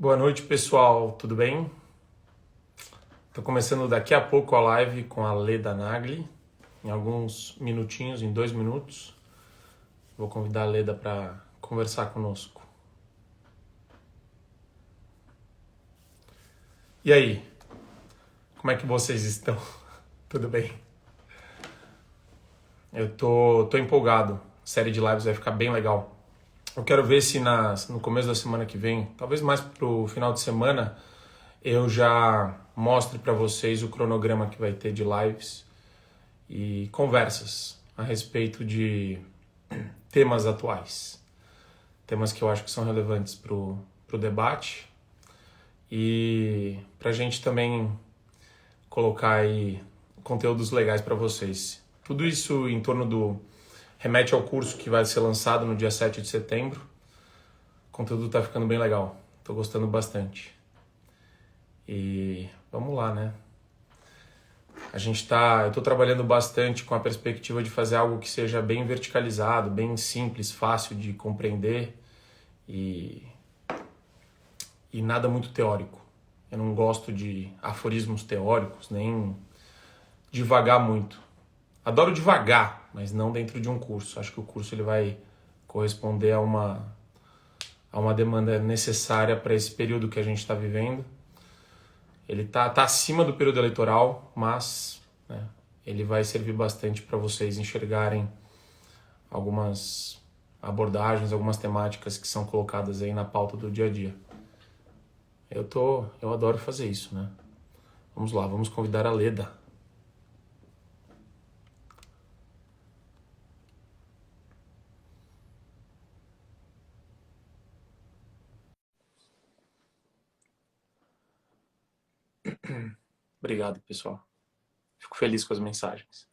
Boa noite, pessoal. Tudo bem? Estou começando daqui a pouco a live com a Leda Nagli. Em alguns minutinhos, em 2 minutos, vou convidar a Leda para conversar conosco. E aí, como é que vocês estão? Tudo bem? Eu tô empolgado. A série de lives vai ficar bem legal. Eu quero ver se no começo da semana que vem, talvez mais pro final de semana, eu já mostre para vocês o cronograma que vai ter de lives e conversas a respeito de temas atuais, temas que eu acho que são relevantes para o debate e para a gente também colocar aí conteúdos legais para vocês. Tudo isso em torno do remete ao curso que vai ser lançado no dia 7 de setembro. O conteúdo está ficando bem legal, estou gostando bastante. E vamos lá, né? Eu estou trabalhando bastante com a perspectiva de fazer algo que seja bem verticalizado, bem simples, fácil de compreender e, e nada muito teórico. Eu não gosto de aforismos teóricos, nem devagar muito. Adoro devagar, mas não dentro de um curso. Acho que o curso ele vai corresponder a uma demanda necessária para esse período que a gente está vivendo. Ele tá acima do período eleitoral, mas né, ele vai servir bastante para vocês enxergarem algumas abordagens, algumas temáticas que são colocadas aí na pauta do dia a dia. Eu adoro fazer isso, né? Vamos lá, vamos convidar a Leda. Obrigado, pessoal. Fico feliz com as mensagens.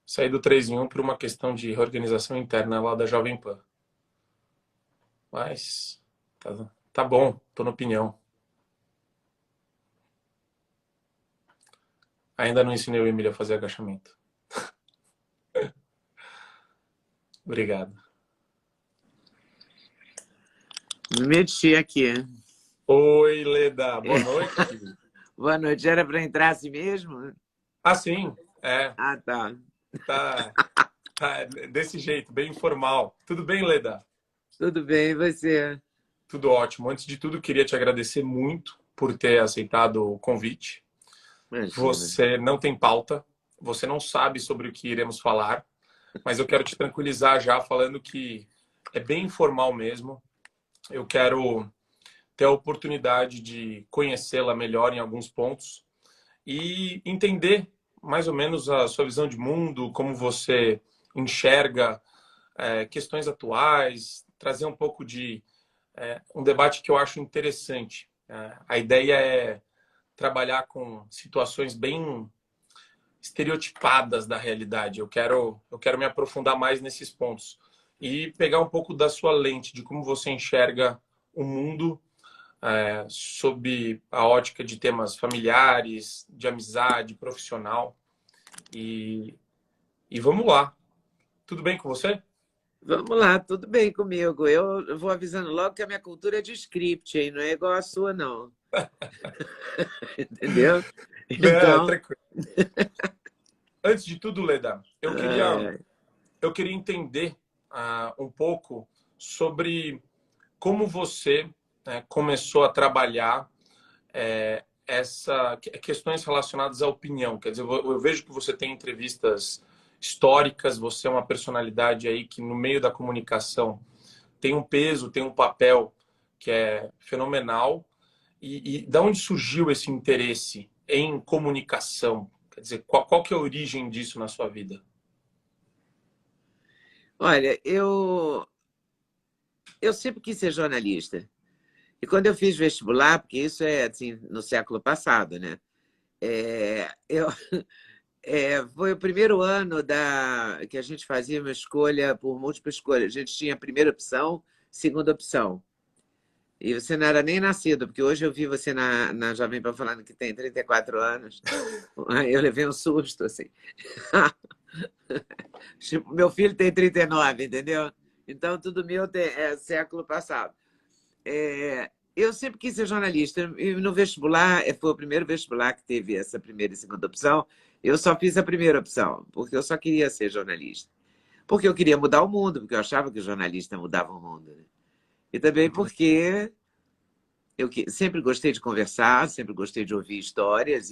Saí do 3 em 1 por uma questão de reorganização interna lá da Jovem Pan. Mas tá bom, tô na opinião. Ainda não ensinei o Emílio a fazer agachamento. Obrigado. Me meti aqui. Oi, Leda, boa noite. Boa noite. Era para entrar assim mesmo? Ah, sim, Ah, tá. tá, tá desse jeito, bem informal. Tudo bem, Leda? Tudo bem, e você? Tudo ótimo. Antes de tudo, queria te agradecer muito por ter aceitado o convite. Imagina. Você não tem pauta, você não sabe sobre o que iremos falar, mas eu quero te tranquilizar já falando que é bem informal mesmo. Eu quero ter a oportunidade de conhecê-la melhor em alguns pontos e entender mais ou menos a sua visão de mundo, como você enxerga questões atuais, trazer um pouco de um debate que eu acho interessante. A ideia é trabalhar com situações bem estereotipadas da realidade. Eu quero me aprofundar mais nesses pontos e pegar um pouco da sua lente, de como você enxerga o mundo sob a ótica de temas familiares, de amizade, profissional. E, e vamos lá. Tudo bem com você? Vamos lá, tudo bem comigo. Eu vou avisando logo que a minha cultura é de script, hein? Não é igual a sua, não. Entendeu? Não, Então, tranquilo. Antes de tudo, Leda, ai, ai. eu queria entender um pouco sobre como você começou a trabalhar questões relacionadas à opinião. Quer dizer, eu vejo que você tem entrevistas históricas, você é uma personalidade aí que no meio da comunicação tem um peso, tem um papel que é fenomenal. E da onde surgiu esse interesse em comunicação? Quer dizer, qual que é a origem disso na sua vida? Olha, eu sempre quis ser jornalista. E quando eu fiz vestibular, porque isso é assim no século passado, né? Eu foi o primeiro ano que a gente fazia uma escolha por múltipla escolha. A gente tinha a primeira opção, segunda opção. E você não era nem nascido, porque hoje eu vi você na Jovem Pan falando que tem 34 anos. Aí eu levei um susto, assim. Tipo, meu filho tem 39, entendeu? Então, tudo meu é século passado. Eu sempre quis ser jornalista. E no vestibular, foi o primeiro vestibular que teve essa primeira e segunda opção. Eu só fiz a primeira opção, porque eu só queria ser jornalista. Porque eu queria mudar o mundo, porque eu achava que o jornalista mudava o mundo, né? E também porque sempre gostei de conversar, sempre gostei de ouvir histórias.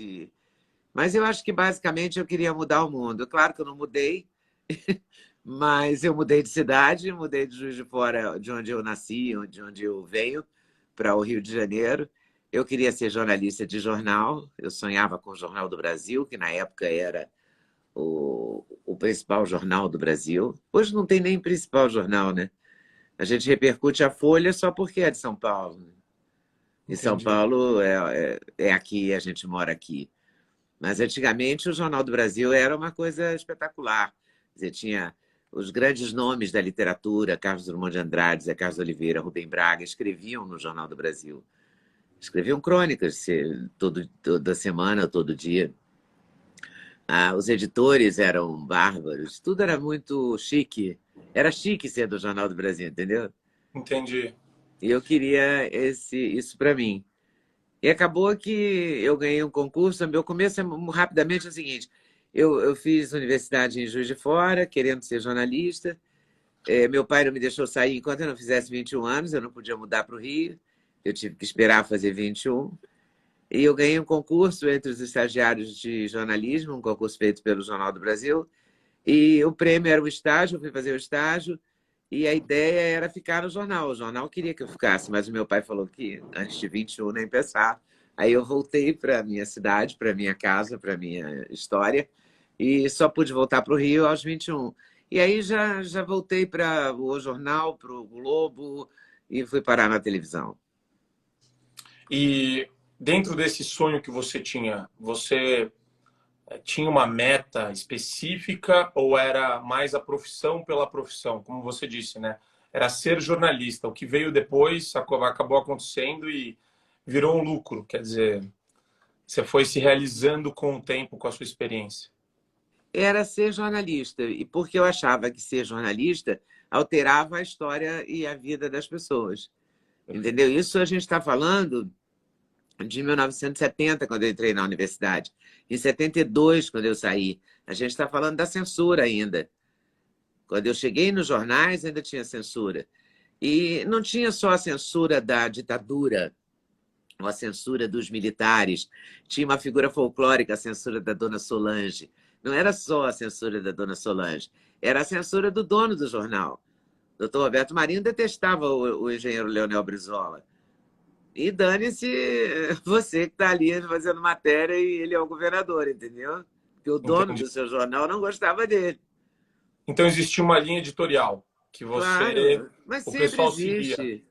Mas eu acho que basicamente eu queria mudar o mundo. Claro que eu não mudei, mas eu mudei de cidade, mudei de Juiz de Fora, de onde eu nasci, de onde eu venho, para o Rio de Janeiro. Eu queria ser jornalista de jornal. Eu sonhava com o Jornal do Brasil, que na época era o principal jornal do Brasil. Hoje não tem nem principal jornal, né? A gente repercute a Folha só porque é de São Paulo, né? E São Entendi. Paulo é aqui, a gente mora aqui. Mas antigamente o Jornal do Brasil era uma coisa espetacular. Você tinha os grandes nomes da literatura, Carlos Drummond de Andrade, Zé Carlos Oliveira, Rubem Braga, escreviam no Jornal do Brasil. Escreviam crônicas toda semana, todo dia. Os editores eram bárbaros, tudo era muito chique. Era chique ser do Jornal do Brasil, entendeu? Entendi. E eu queria isso para mim. E acabou que eu ganhei um concurso. Meu começo rapidamente é o seguinte: eu fiz universidade em Juiz de Fora, querendo ser jornalista. Meu pai não me deixou sair enquanto eu não fizesse 21 anos, eu não podia mudar para o Rio. Eu tive que esperar fazer 21. E eu ganhei um concurso entre os estagiários de jornalismo, um concurso feito pelo Jornal do Brasil. E o prêmio era o estágio, eu fui fazer o estágio. E a ideia era ficar no jornal. O jornal queria que eu ficasse, mas o meu pai falou que antes de 21 nem pensar. Aí eu voltei para a minha cidade, para a minha casa, para a minha história, e só pude voltar para o Rio aos 21. E aí já voltei para o jornal, para o Globo, e fui parar na televisão. E dentro desse sonho que você tinha uma meta específica ou era mais a profissão pela profissão? Como você disse, né? Era ser jornalista. O que veio depois acabou acontecendo e virou um lucro. Quer dizer, você foi se realizando com o tempo, com a sua experiência. Era ser jornalista, e porque eu achava que ser jornalista alterava a história e a vida das pessoas. Perfeito. Entendeu? Isso a gente está falando de 1970, quando eu entrei na universidade. Em 72, quando eu saí. A gente está falando da censura ainda. Quando eu cheguei nos jornais, ainda tinha censura. E não tinha só a censura da ditadura, ou a censura dos militares. Tinha uma figura folclórica, a censura da Dona Solange. Não era só a censura da Dona Solange, era a censura do dono do jornal. O doutor Roberto Marinho detestava o engenheiro Leonel Brizola. E dane-se você que está ali fazendo matéria e ele é o governador, entendeu? Porque o dono Entendi. do seu jornal não gostava dele. Então existia uma linha editorial que Claro, mas o sempre pessoal seguia. existe.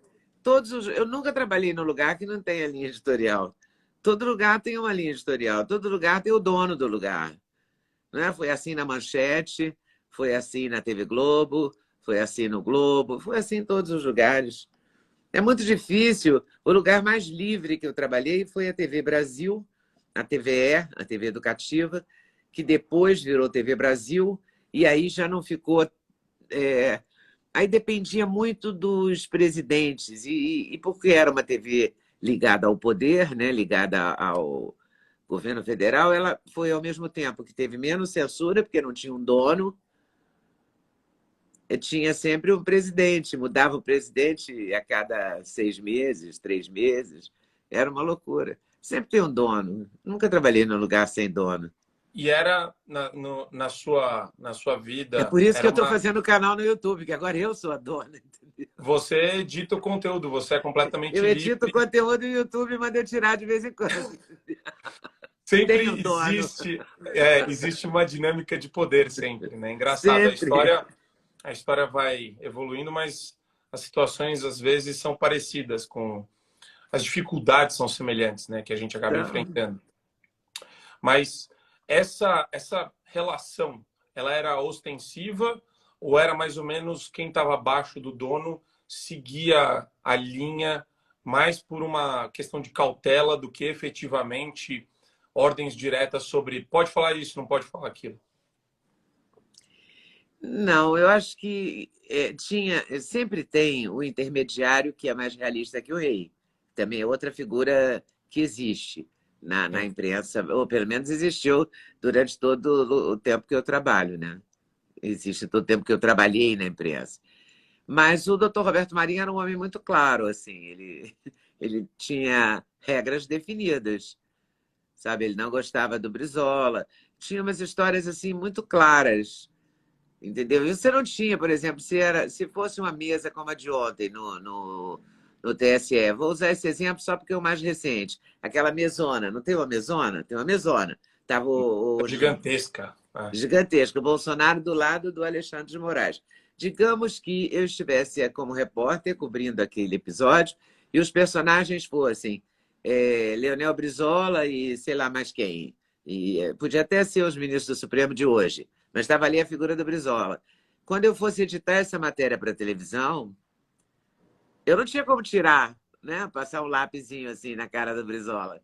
Eu nunca trabalhei num lugar que não tenha linha editorial. Todo lugar tem uma linha editorial, todo lugar tem o dono do lugar. Não é? Foi assim na Manchete, foi assim na TV Globo, foi assim no Globo, foi assim em todos os lugares. É muito difícil. O lugar mais livre que eu trabalhei foi a TV Brasil, a TVE, a TV educativa, que depois virou TV Brasil, e aí já não ficou. é, Aí dependia muito dos presidentes, e porque era uma TV ligada ao poder, né, ligada ao governo federal, ela foi ao mesmo tempo que teve menos censura, porque não tinha um dono, tinha sempre um presidente, mudava o presidente a cada 6 meses, 3 meses. Era uma loucura. Sempre tem um dono. Nunca trabalhei num lugar sem dono. E era na sua É vida, por isso que era eu estou uma. fazendo o canal no YouTube, que agora eu sou a dona. Entendeu? Você edita o conteúdo, você é Eu completamente edito livre. conteúdo no YouTube e mando eu tirar de vez em quando. Tem um Sempre dono. existe uma dinâmica de poder sempre, né? Engraçado, Sempre. a história vai evoluindo, mas as situações às vezes são parecidas com as dificuldades são semelhantes, né? Que a gente acaba Então, enfrentando. Mas essa relação, ela era ostensiva ou era mais ou menos quem estava abaixo do dono seguia a linha mais por uma questão de cautela do que efetivamente ordens diretas sobre pode falar isso, não pode falar aquilo? Não, eu acho que sempre tem o intermediário que é mais realista que o rei. Também é outra figura que existe na Sim. imprensa, ou pelo menos existiu durante todo o tempo que eu trabalho, né? Existe todo o tempo que eu trabalhei na imprensa. Mas o doutor Roberto Marinho era um homem muito claro, assim, ele tinha regras definidas, sabe? Ele não gostava do Brizola, tinha umas histórias assim muito claras. Entendeu? E você não tinha, por exemplo, se fosse uma mesa como a de ontem no TSE, vou usar esse exemplo só porque é o mais recente. Aquela mesona, não tem uma mesona? Tem uma mesona. Estava É gigantesca. É. gigantesco, o Bolsonaro do lado do Alexandre de Moraes. Digamos que eu estivesse como repórter cobrindo aquele episódio e os personagens fossem Leonel Brizola e sei lá mais quem. E podia até ser os ministros do Supremo de hoje, mas estava ali a figura do Brizola. Quando eu fosse editar essa matéria para televisão, eu não tinha como tirar, né? Passar um lapisinho assim na cara do Brizola.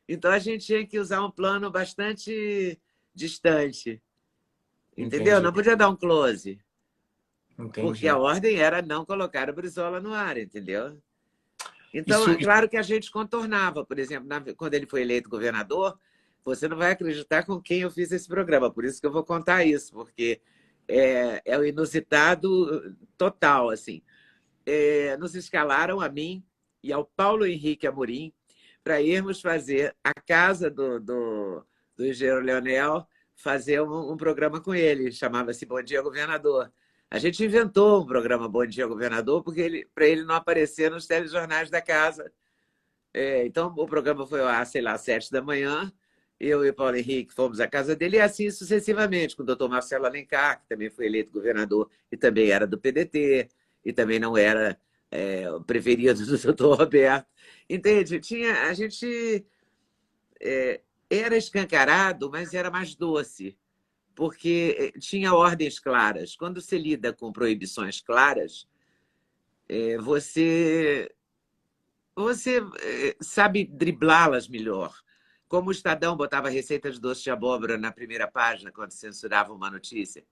Então a gente tinha que usar um plano bastante distante. Entendeu? Entendi, Não podia dar um close, porque a entendi. ordem era não colocar o Brizola no ar, entendeu? Então, Isso, é claro que a gente contornava, por exemplo, quando ele foi eleito governador, você não vai acreditar com quem eu fiz esse programa, por isso que eu vou contar isso, porque é o inusitado total, assim. Nos escalaram a mim e ao Paulo Henrique Amorim para irmos fazer a casa do engenheiro Leonel, fazer um programa com ele, chamava-se Bom Dia Governador. A gente inventou um programa Bom Dia Governador porque para ele não aparecer nos telejornais da casa. Então, o programa foi lá, sei lá, às 7 da manhã. Eu e o Paulo Henrique fomos à casa dele e assim sucessivamente, com o doutor Marcelo Alencar, que também foi eleito governador e também era do PDT, e também não era o preferido do doutor Roberto. Entende? A gente era escancarado, mas era mais doce, porque tinha ordens claras. Quando você lida com proibições claras, você sabe driblá-las melhor. Como o Estadão botava receita de doce de abóbora na primeira página quando censurava uma notícia.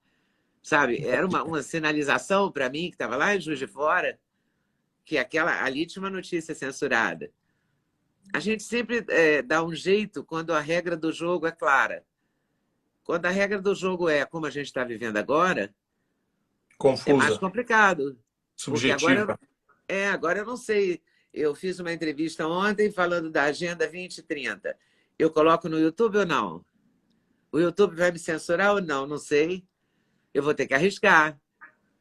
Sabe? Era uma sinalização para mim, que estava lá em Juiz de Fora, que ali tinha uma notícia censurada. A gente sempre dá um jeito quando a regra do jogo é clara. Quando a regra do jogo é como a gente está vivendo agora, é mais confusa, complicado. Porque subjetiva. agora eu não sei. Eu fiz uma entrevista ontem falando da Agenda 2030. Eu coloco no YouTube ou não? O YouTube vai me censurar ou não? Não sei. Eu vou ter que arriscar.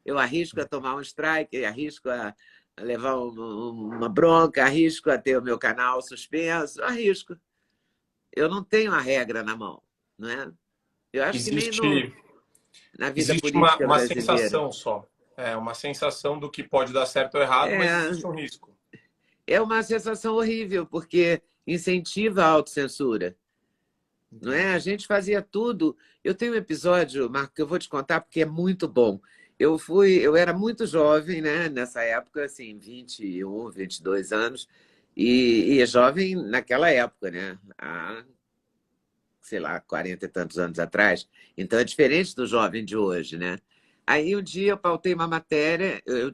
Eu arrisco a tomar um strike, arrisco a levar uma bronca, arrisco a ter o meu canal suspenso, arrisco. Eu não tenho a regra na mão, não é? Eu acho que nem Existe, na vida existe política uma brasileira. sensação só. É uma sensação do que pode dar certo ou errado, mas É, existe um risco. é uma sensação horrível, porque incentiva a autocensura. Não é? A Entendi. gente fazia tudo. Eu tenho um episódio, Marco, que eu vou te contar porque é muito bom. Eu era muito jovem, né? Nessa época, assim, 21, 22 anos, e jovem naquela época, né? Há, sei lá, 40 e tantos anos atrás. Então é diferente do jovem de hoje, né? Aí um dia eu pautei uma matéria, eu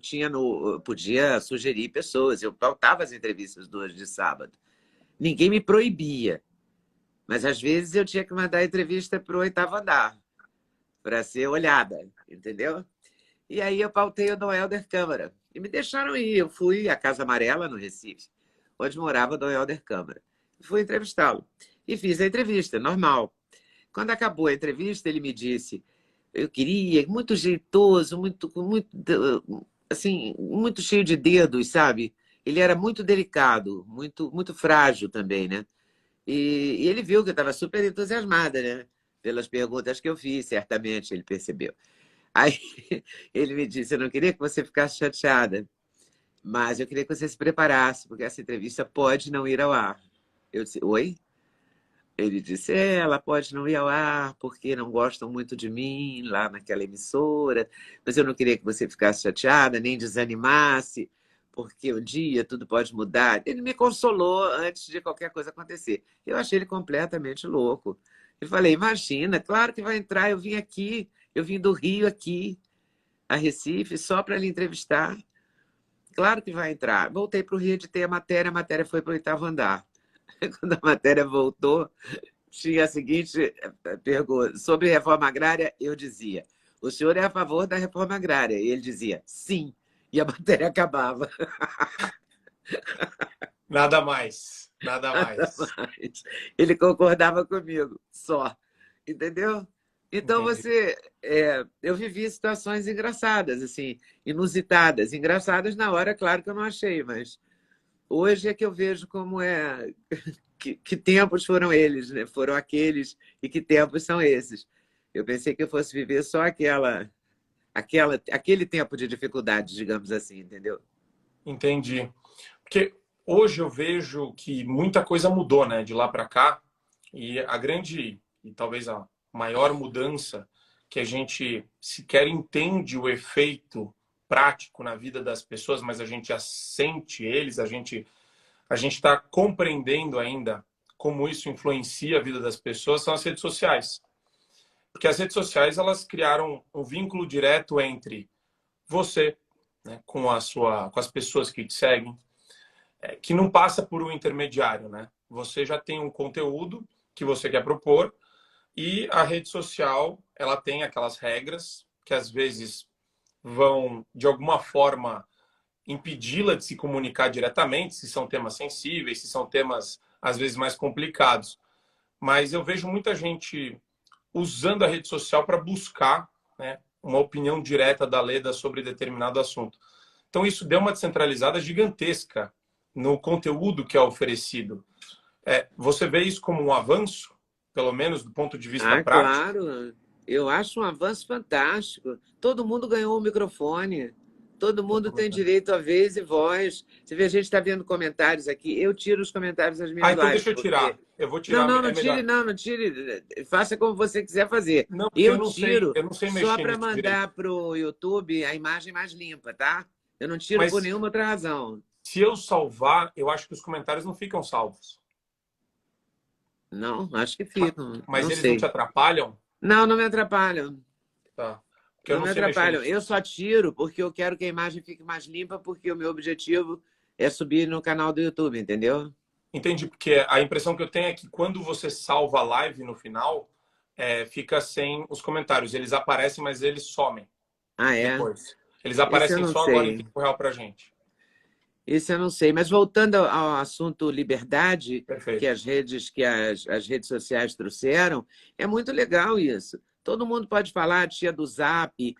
podia sugerir pessoas, eu pautava as entrevistas do Hoje de Sábado. Ninguém me proibia. Mas às vezes eu tinha que mandar entrevista para o oitavo andar, para ser olhada, entendeu? E aí eu pautei o Dom Helder Câmara. E me deixaram ir. Eu fui à Casa Amarela, no Recife, onde morava o Dom Helder Câmara. Fui entrevistá-lo. E fiz a entrevista, normal. Quando acabou a entrevista, ele me disse: eu queria, muito jeitoso, assim, muito cheio de dedos, sabe? Ele era muito delicado, muito frágil também, né? E ele viu que eu estava super entusiasmada, né? Pelas perguntas que eu fiz, certamente ele percebeu. Aí ele me disse: eu não queria que você ficasse chateada, mas eu queria que você se preparasse, porque essa entrevista pode não ir ao ar. Eu disse: oi? Ele disse: ela pode não ir ao ar porque não gostam muito de mim lá naquela emissora, mas eu não queria que você ficasse chateada, nem desanimasse, porque um dia tudo pode mudar. Ele me consolou antes de qualquer coisa acontecer. Eu achei ele completamente louco. Eu falei: imagina, claro que vai entrar, eu vim aqui, Eu vim do Rio aqui, a Recife, só para lhe entrevistar. Claro que vai entrar. Voltei para o Rio, editei a matéria foi para o 8º andar. Quando a matéria voltou, tinha a seguinte pergunta. Sobre reforma agrária, eu dizia, o senhor é a favor da reforma agrária? E ele dizia, sim. E a matéria acabava. Nada mais, nada Nada mais. mais. Ele concordava comigo, só. Entendeu? Então, Entendi. eu vivi situações engraçadas, assim, inusitadas. Engraçadas na hora, claro que eu não achei, mas hoje é que eu vejo como é, que tempos foram eles, né? Foram aqueles e que tempos são esses. Eu pensei que eu fosse viver só aquele tempo de dificuldade, digamos assim, entendeu? Entendi. Porque hoje eu vejo que muita coisa mudou, né, de lá para cá, e a grande e talvez a maior mudança que a gente sequer entende o efeito prático na vida das pessoas, mas a gente já sente eles, a gente está compreendendo ainda como isso influencia a vida das pessoas, são as redes sociais. Porque as redes sociais elas criaram um vínculo direto entre você, né, com as pessoas que te seguem, que não passa por um intermediário, né? Você já tem um conteúdo que você quer propor e a rede social, ela tem aquelas regras que às vezes vão de alguma forma impedi-la de se comunicar diretamente, se são temas sensíveis, se são temas às vezes mais complicados. Mas eu vejo muita gente usando a rede social para buscar, né, uma opinião direta da Leda sobre determinado assunto. Então isso deu uma descentralizada gigantesca no conteúdo que é oferecido. Você vê isso como um avanço, pelo menos do ponto de vista Ah, prático? claro. Eu acho um avanço fantástico. Todo mundo ganhou um microfone. Todo mundo tem direito a vez e voz. Você vê, a gente está vendo comentários aqui. Eu tiro os comentários das Ah, minhas então lives, deixa eu porque. tirar. Eu vou Não, tirar, não, é não tire, melhor. não, não tire. Faça como você quiser fazer. Não, porque Eu tiro eu não sei só mexer para nisso direito. mandar para o YouTube a imagem mais limpa, tá? Eu não tiro por Mas nenhuma outra razão. se eu salvar, eu acho que os comentários não ficam salvos. Não, acho que Ma- ficam. Mas Não eles não te sei. atrapalham? Não, não me atrapalham. Tá. Porque eu Não não me sei mexer atrapalham. nisso. Eu só tiro porque eu quero que a imagem fique mais limpa, porque o meu objetivo é subir no canal do YouTube, entendeu? Entendi, porque a impressão que eu tenho é que quando você salva a live no final, fica sem os comentários. Eles aparecem, mas eles somem Ah, é? depois. Eles Esse eu aparecem não só agora em sei. tempo real pra gente. Esse eu não sei. Mas voltando ao assunto liberdade que Perfeito. as redes sociais trouxeram, é muito legal isso. Todo mundo pode falar, a tia do Zap,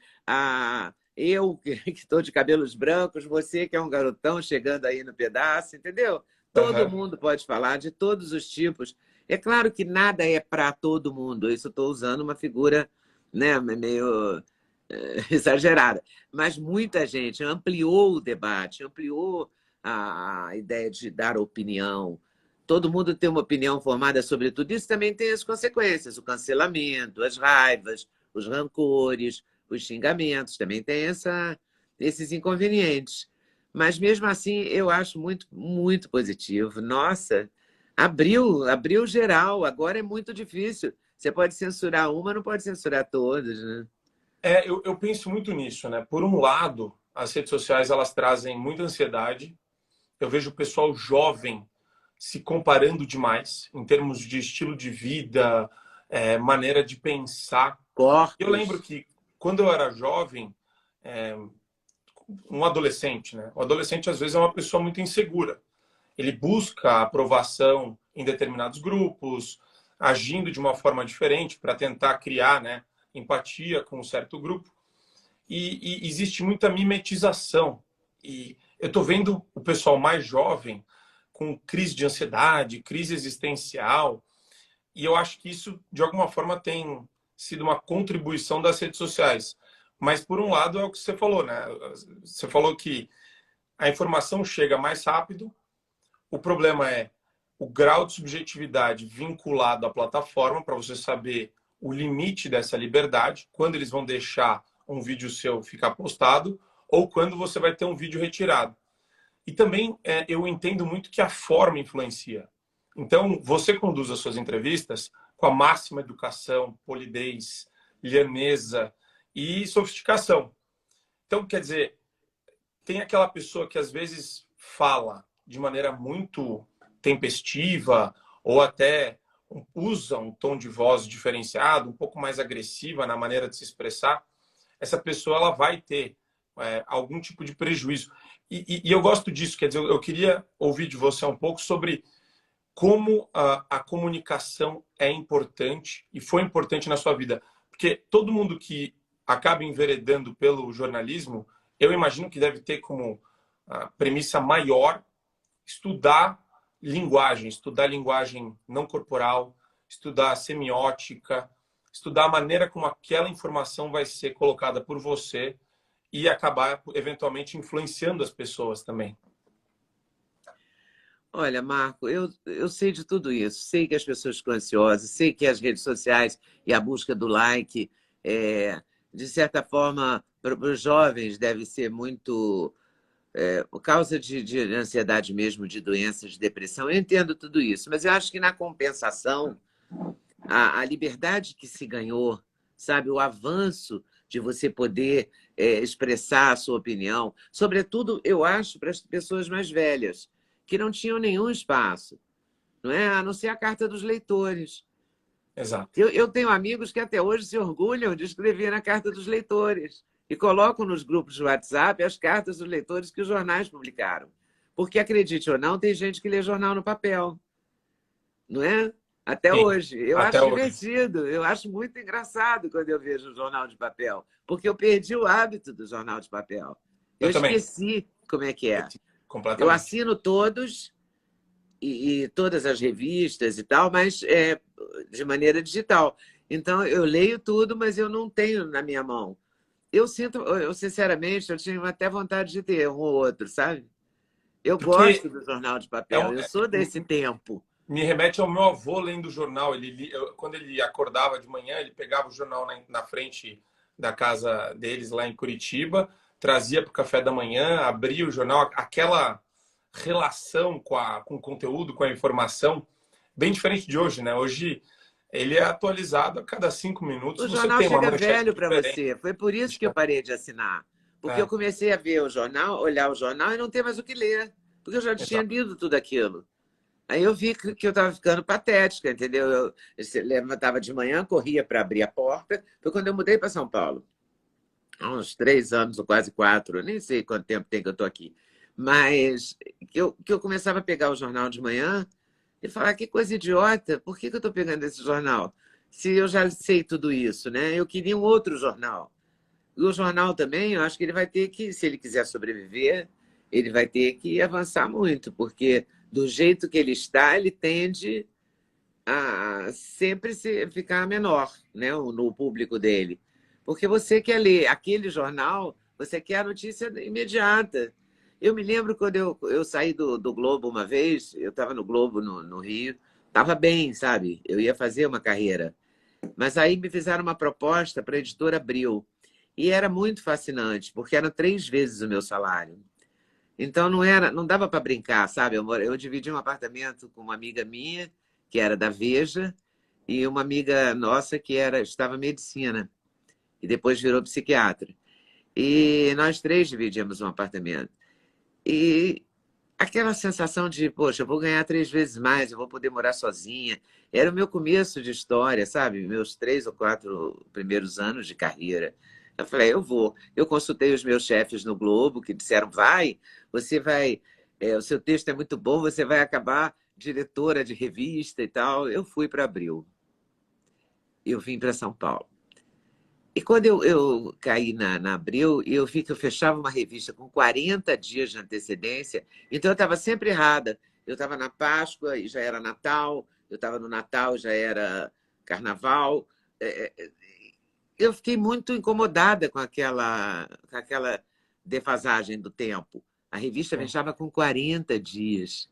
eu que estou de cabelos brancos, você que é um garotão chegando aí no pedaço, entendeu? Todo Aham. mundo pode falar de todos os tipos. É claro que nada é para todo mundo. Isso eu estou usando uma figura, né, meio exagerada. Mas muita gente ampliou o debate, ampliou a ideia de dar opinião. Todo mundo tem uma opinião formada sobre tudo. Isso também tem as consequências, o cancelamento, as raivas, os rancores, os xingamentos, também tem esses inconvenientes. Mas mesmo assim, eu acho muito, muito positivo. Nossa, abriu geral, agora é muito difícil. Você pode censurar uma, não pode censurar todas, né? Eu penso muito nisso, né? Por um lado, as redes sociais elas trazem muita ansiedade. Eu vejo o pessoal jovem se comparando demais em termos de estilo de vida, maneira de pensar. Eu lembro Corpos. que quando eu era jovem, é, um adolescente, né? O adolescente às vezes é uma pessoa muito insegura. Ele busca a aprovação em determinados grupos, agindo de uma forma diferente para tentar criar, né, empatia com um certo grupo. E existe muita mimetização. E eu estou vendo o pessoal mais jovem com crise de ansiedade, crise existencial, e eu acho que isso, de alguma forma, tem sido uma contribuição das redes sociais. Mas, por um lado, é o que você falou, né? Você falou que a informação chega mais rápido, o problema é o grau de subjetividade vinculado à plataforma, para você saber o limite dessa liberdade, quando eles vão deixar um vídeo seu ficar postado, ou quando você vai ter um vídeo retirado. E também eu entendo muito que a forma influencia. Então, você conduz as suas entrevistas com a máxima educação, polidez, lhaneza. e sofisticação. Então, quer dizer, tem aquela pessoa que às vezes fala de maneira muito tempestiva ou até usa um tom de voz diferenciado, um pouco mais agressiva na maneira de se expressar. Essa pessoa ela vai ter algum tipo de prejuízo. E eu gosto disso, quer dizer, eu queria ouvir de você um pouco sobre como a comunicação é importante e foi importante na sua vida. Porque todo mundo que acaba enveredando pelo jornalismo, eu imagino que deve ter como premissa maior estudar linguagem não corporal, estudar semiótica, estudar a maneira como aquela informação vai ser colocada por você e acabar, eventualmente, influenciando as pessoas também. Olha, Marco, eu sei de tudo isso. Sei que as pessoas ficam ansiosas, sei que as redes sociais e a busca do like, de certa forma, para os jovens deve ser muito por causa de ansiedade mesmo, de doenças, de depressão. Eu entendo tudo isso, mas eu acho que na compensação, a liberdade que se ganhou, sabe, o avanço de você poder expressar a sua opinião, sobretudo, eu acho, para as pessoas mais velhas, que não tinham nenhum espaço, não é? A não ser a carta dos leitores. Exato. Eu tenho amigos que até hoje se orgulham de escrever na carta dos leitores e colocam nos grupos de WhatsApp as cartas dos leitores que os jornais publicaram. Porque, acredite ou não, tem gente que lê jornal no papel, não é? Até Sim, hoje. Eu até acho hoje. divertido, eu acho muito engraçado quando eu vejo o jornal de papel, porque eu perdi o hábito do jornal de papel. Eu Eu também. esqueci como é que é. Eu Completamente. assino todos e todas as revistas e tal, mas de maneira digital. Então, eu leio tudo, mas eu não tenho na minha mão. Eu sinceramente, eu tinha até vontade de ter um ou outro, sabe? Eu Porque gosto do jornal de é papel, um, eu sou desse tempo. me remete ao meu avô lendo o jornal. Quando ele acordava de manhã, ele pegava o jornal na frente da casa deles, lá em Curitiba, trazia para o café da manhã, abria o jornal, aquela relação com o conteúdo, com a informação, bem diferente de hoje, né? Hoje ele é atualizado a cada 5 minutos, O você jornal tem uma chega manchete velho para diferente. você. Foi por isso que eu parei de assinar. Porque eu É, comecei a ver o jornal, olhar o jornal e não ter mais o que ler. Porque eu já tinha exato. lido tudo aquilo. Aí eu vi que eu estava ficando patética, entendeu? Eu levantava de manhã, corria para abrir a porta. Foi quando eu mudei para São Paulo. Há uns 3 anos, ou quase 4, eu nem sei quanto tempo tem que eu estou aqui. Mas que eu começava a pegar o jornal de manhã e falar, que coisa idiota, por que eu estou pegando esse jornal? Se eu já sei tudo isso, né? Eu queria um outro jornal. E o jornal também, eu acho que ele vai ter que, se ele quiser sobreviver, ele vai ter que avançar muito, porque do jeito que ele está, ele tende a sempre ficar menor, né, no público dele. Porque você quer ler aquele jornal, você quer a notícia imediata. Eu me lembro quando eu saí do Globo uma vez, eu estava no Globo no Rio, estava bem, sabe? Eu ia fazer uma carreira. Mas aí me fizeram uma proposta para a editora Abril. E era muito fascinante, porque eram 3 vezes o meu salário. Então não dava para brincar, sabe? Eu dividi um apartamento com uma amiga minha, que era da Veja, e uma amiga nossa que estava medicina e depois virou psiquiatra. E nós três dividíamos um apartamento. E aquela sensação de, poxa, eu vou ganhar 3 vezes mais, eu vou poder morar sozinha. Era o meu começo de história, sabe? Meus 3 ou 4 primeiros anos de carreira. Eu falei, eu vou. Eu consultei os meus chefes no Globo, que disseram, você vai, o seu texto é muito bom, você vai acabar diretora de revista e tal. Eu fui para Abril. Eu vim para São Paulo. E quando eu caí na Abril, eu vi que eu fechava uma revista com 40 dias de antecedência, então eu estava sempre errada. Eu estava na Páscoa e já era Natal, eu estava no Natal e já era Carnaval. Eu fiquei muito incomodada com aquela defasagem do tempo. A revista Sim. fechava com 40 dias.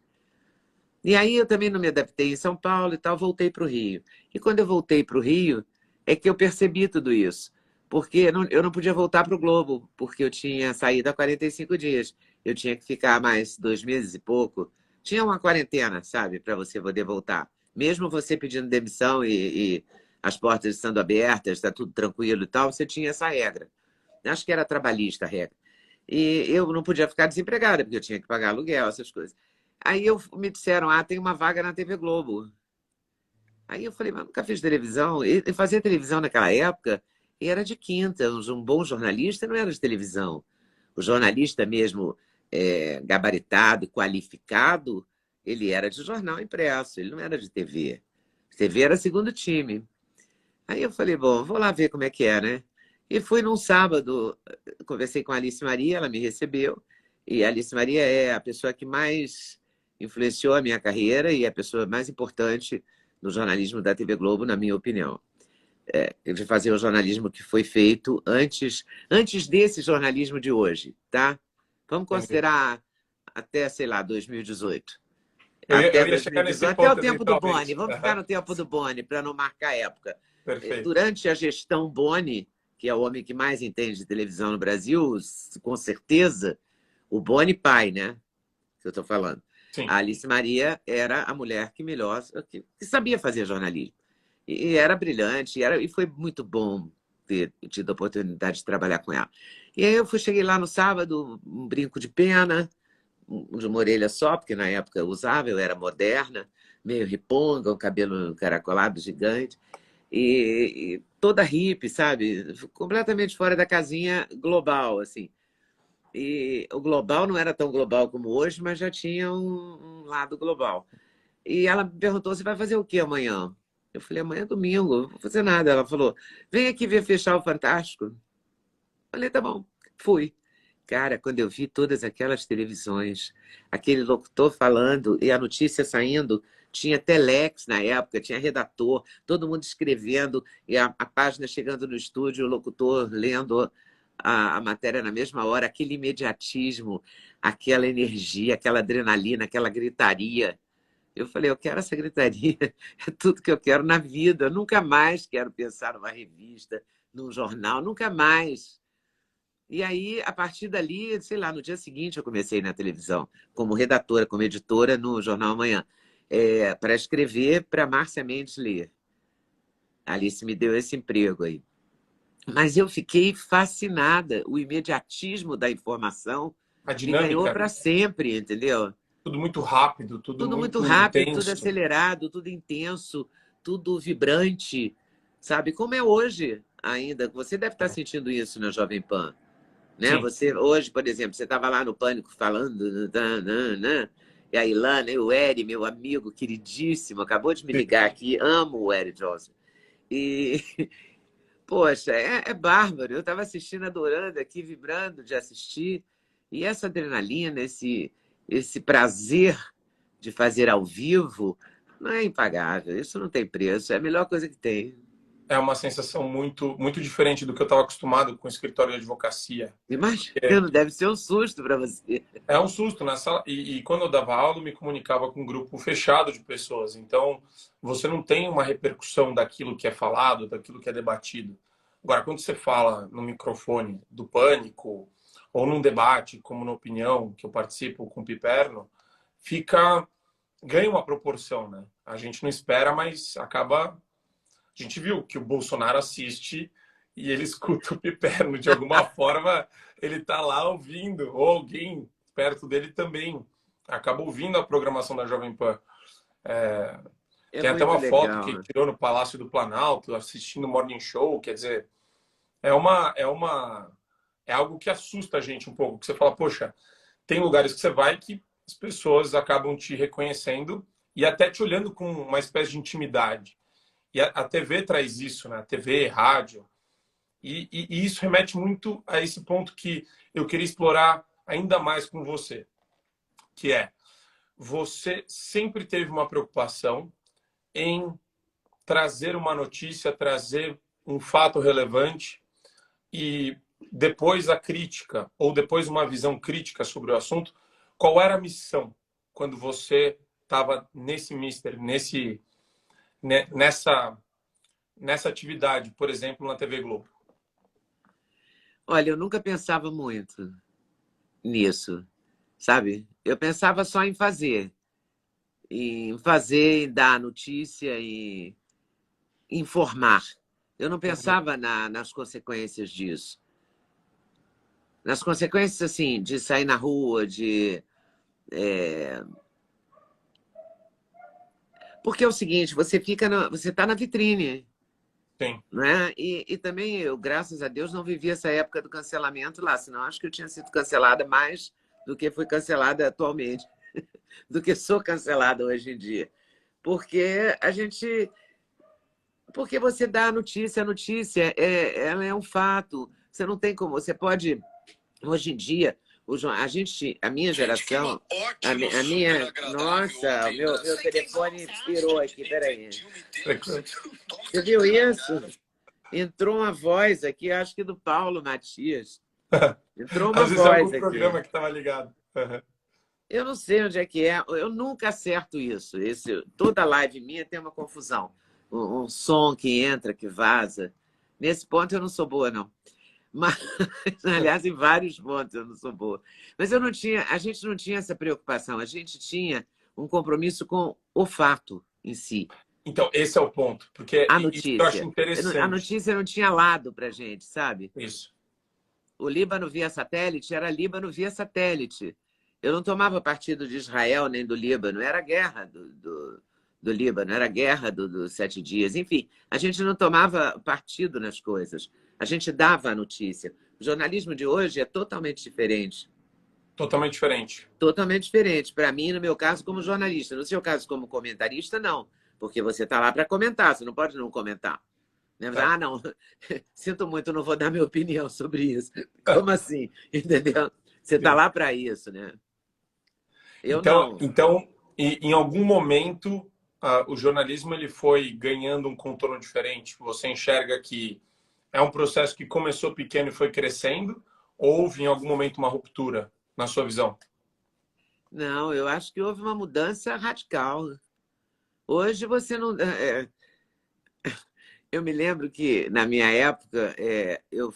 E aí eu também não me adaptei em São Paulo e tal, voltei para o Rio. E quando eu voltei para o Rio, é que eu percebi tudo isso. Porque eu não podia voltar para o Globo, porque eu tinha saído há 45 dias. Eu tinha que ficar mais 2 meses e pouco. Tinha uma quarentena, sabe, para você poder voltar. Mesmo você pedindo demissão e as portas estando abertas, está tudo tranquilo e tal, você tinha essa regra. Acho que era trabalhista a regra. E eu não podia ficar desempregada, porque eu tinha que pagar aluguel, essas coisas. Aí me disseram, tem uma vaga na TV Globo. Aí eu falei, mas nunca fiz televisão. E fazer televisão naquela época era de quinta. Um bom jornalista não era de televisão. O jornalista mesmo gabaritado, qualificado, ele era de jornal impresso, ele não era de TV. TV era segundo time. Aí eu falei, bom, vou lá ver como é que é, né? E fui num sábado, conversei com a Alice Maria, ela me recebeu. E a Alice Maria é a pessoa que mais influenciou a minha carreira e é a pessoa mais importante no jornalismo da TV Globo, na minha opinião. De fazer o jornalismo que foi feito antes desse jornalismo de hoje, tá? Vamos Entendi. considerar até, sei lá, 2018. Eu Até ia chegar nesse 2018, até o ponto tempo do Boni. eventualmente. Vamos ficar no tempo do Boni, para não marcar a época. Perfeito. Durante a gestão Boni, que é o homem que mais entende de televisão no Brasil, com certeza, o Boni pai, né? Que eu estou falando. Sim. A Alice Maria era a mulher que melhor, que sabia fazer jornalismo. E era brilhante, e foi muito bom ter tido a oportunidade de trabalhar com ela. E aí cheguei lá no sábado, um brinco de pena, de uma orelha só, porque na época eu usava, eu era moderna, meio riponga, um cabelo encaracolado gigante, e toda hippie, sabe? Completamente fora da casinha global, assim. E o global não era tão global como hoje, mas já tinha um lado global. E ela me perguntou: você vai fazer o que amanhã? Eu falei: amanhã é domingo, não vou fazer nada. Ela falou: vem aqui ver fechar o Fantástico. Eu falei: tá bom. Fui. Cara, quando eu vi todas aquelas televisões, aquele locutor falando e a notícia saindo, tinha telex na época, tinha redator, todo mundo escrevendo e a página chegando no estúdio, o locutor lendo a matéria na mesma hora, aquele imediatismo, aquela energia, aquela adrenalina, aquela gritaria. Eu falei: eu quero essa gritaria, é tudo que eu quero na vida. Eu nunca mais quero pensar numa revista, num jornal, nunca mais. E aí, a partir dali, sei lá, no dia seguinte eu comecei na televisão, como redatora, como editora no Jornal Amanhã, para escrever para Márcia Mendes ler. A Alice me deu esse emprego aí. Mas eu fiquei fascinada. O imediatismo da informação A me ganhou dinâmica, para sempre, entendeu? tudo muito rápido, tudo Tudo muito muito rápido, tudo intenso. acelerado, tudo intenso, tudo vibrante, sabe? Como é hoje ainda. Você deve estar sentindo isso na Jovem Pan, né? Sim. Você hoje, por exemplo, você estava lá no Pânico falando, né? E a Ilana, e o Eri, meu amigo queridíssimo, acabou de me ligar aqui, amo o Eri Johnson. E, poxa, é bárbaro. Eu estava assistindo, adorando aqui, vibrando de assistir. E essa adrenalina, esse prazer de fazer ao vivo, não é impagável. Isso não tem preço. É a melhor coisa que tem. É uma sensação muito diferente do que eu estava acostumado com o escritório de advocacia. Imagina, deve ser um susto para você. É um susto na sala. E quando eu dava aula, eu me comunicava com um grupo fechado de pessoas. Então, você não tem uma repercussão daquilo que é falado, daquilo que é debatido. Agora, quando você fala no microfone do Pânico, ou num debate, como na opinião, que eu participo com o Piperno, ganha uma proporção, né? A gente não espera, mas acaba. A gente viu que o Bolsonaro assiste e ele escuta o Piperno. De alguma forma, ele está lá ouvindo, ou alguém perto dele também acaba ouvindo a programação da Jovem Pan. É Tem até muito uma foto que legal. tirou no Palácio do Planalto, assistindo o Morning Show. Quer dizer, é algo que assusta a gente um pouco. Que você fala, poxa, tem lugares que você vai que as pessoas acabam te reconhecendo e até te olhando com uma espécie de intimidade. E a TV traz isso, né? TV, rádio. E isso remete muito a esse ponto que eu queria explorar ainda mais com você, que é você sempre teve uma preocupação em trazer uma notícia, trazer um fato relevante e depois a crítica, ou depois uma visão crítica sobre o assunto. Qual era a missão quando você estava nessa atividade, por exemplo, na TV Globo? Olha, eu nunca pensava muito nisso, sabe? Eu pensava só em fazer, em dar notícia informar. Eu não Entendi. pensava nas consequências disso. Nas consequências, assim, de sair na rua, de... Porque é o seguinte, você está na vitrine, Sim. né? E também eu, graças a Deus, não vivi essa época do cancelamento lá, senão acho que eu tinha sido cancelada mais do que fui cancelada atualmente, do que sou cancelada hoje em dia. Porque a gente... Porque você dá a notícia ela é um fato. Você não tem como... Você pode... Hoje em dia, a minha geração, a minha... Nossa, meu telefone pirou aqui, peraí. Tranquilo. Você viu isso? Entrou uma voz aqui, acho que do Paulo Matias. Entrou uma Às vezes é voz algum aqui. programa que estava ligado. Uhum. Eu não sei onde é que é, eu nunca acerto isso. Toda live minha tem uma confusão. Um som que entra, que vaza. Nesse ponto eu não sou boa, não. Mas, aliás, em vários pontos eu não sou boa. Mas a gente não tinha essa preocupação, a gente tinha um compromisso com o fato em si, Então, esse é o ponto, porque a isso eu acho notícia. A interessante. notícia não tinha lado para gente, sabe? Isso. O Líbano via satélite era Líbano via satélite. Eu não tomava partido de Israel nem do Líbano, era a guerra do Líbano, era a guerra dos 7 dias. Enfim, a gente não tomava partido nas coisas, a gente dava a notícia. O jornalismo de hoje é totalmente diferente. Totalmente diferente. Totalmente diferente. Para mim, no meu caso, como jornalista. No seu caso, como comentarista, não. Porque você está lá para comentar, você não pode não comentar. Né? É. Ah, não, sinto muito, não vou dar minha opinião sobre isso. Como assim? Entendeu? Você está Sim. lá para isso, né? Eu Então, não. então em algum momento, o jornalismo ele foi ganhando um contorno diferente. Você enxerga que é um processo que começou pequeno e foi crescendo? Ou houve em algum momento uma ruptura, na sua visão? Não, eu acho que houve uma mudança radical. Hoje você não. Eu me lembro que, na minha época, eu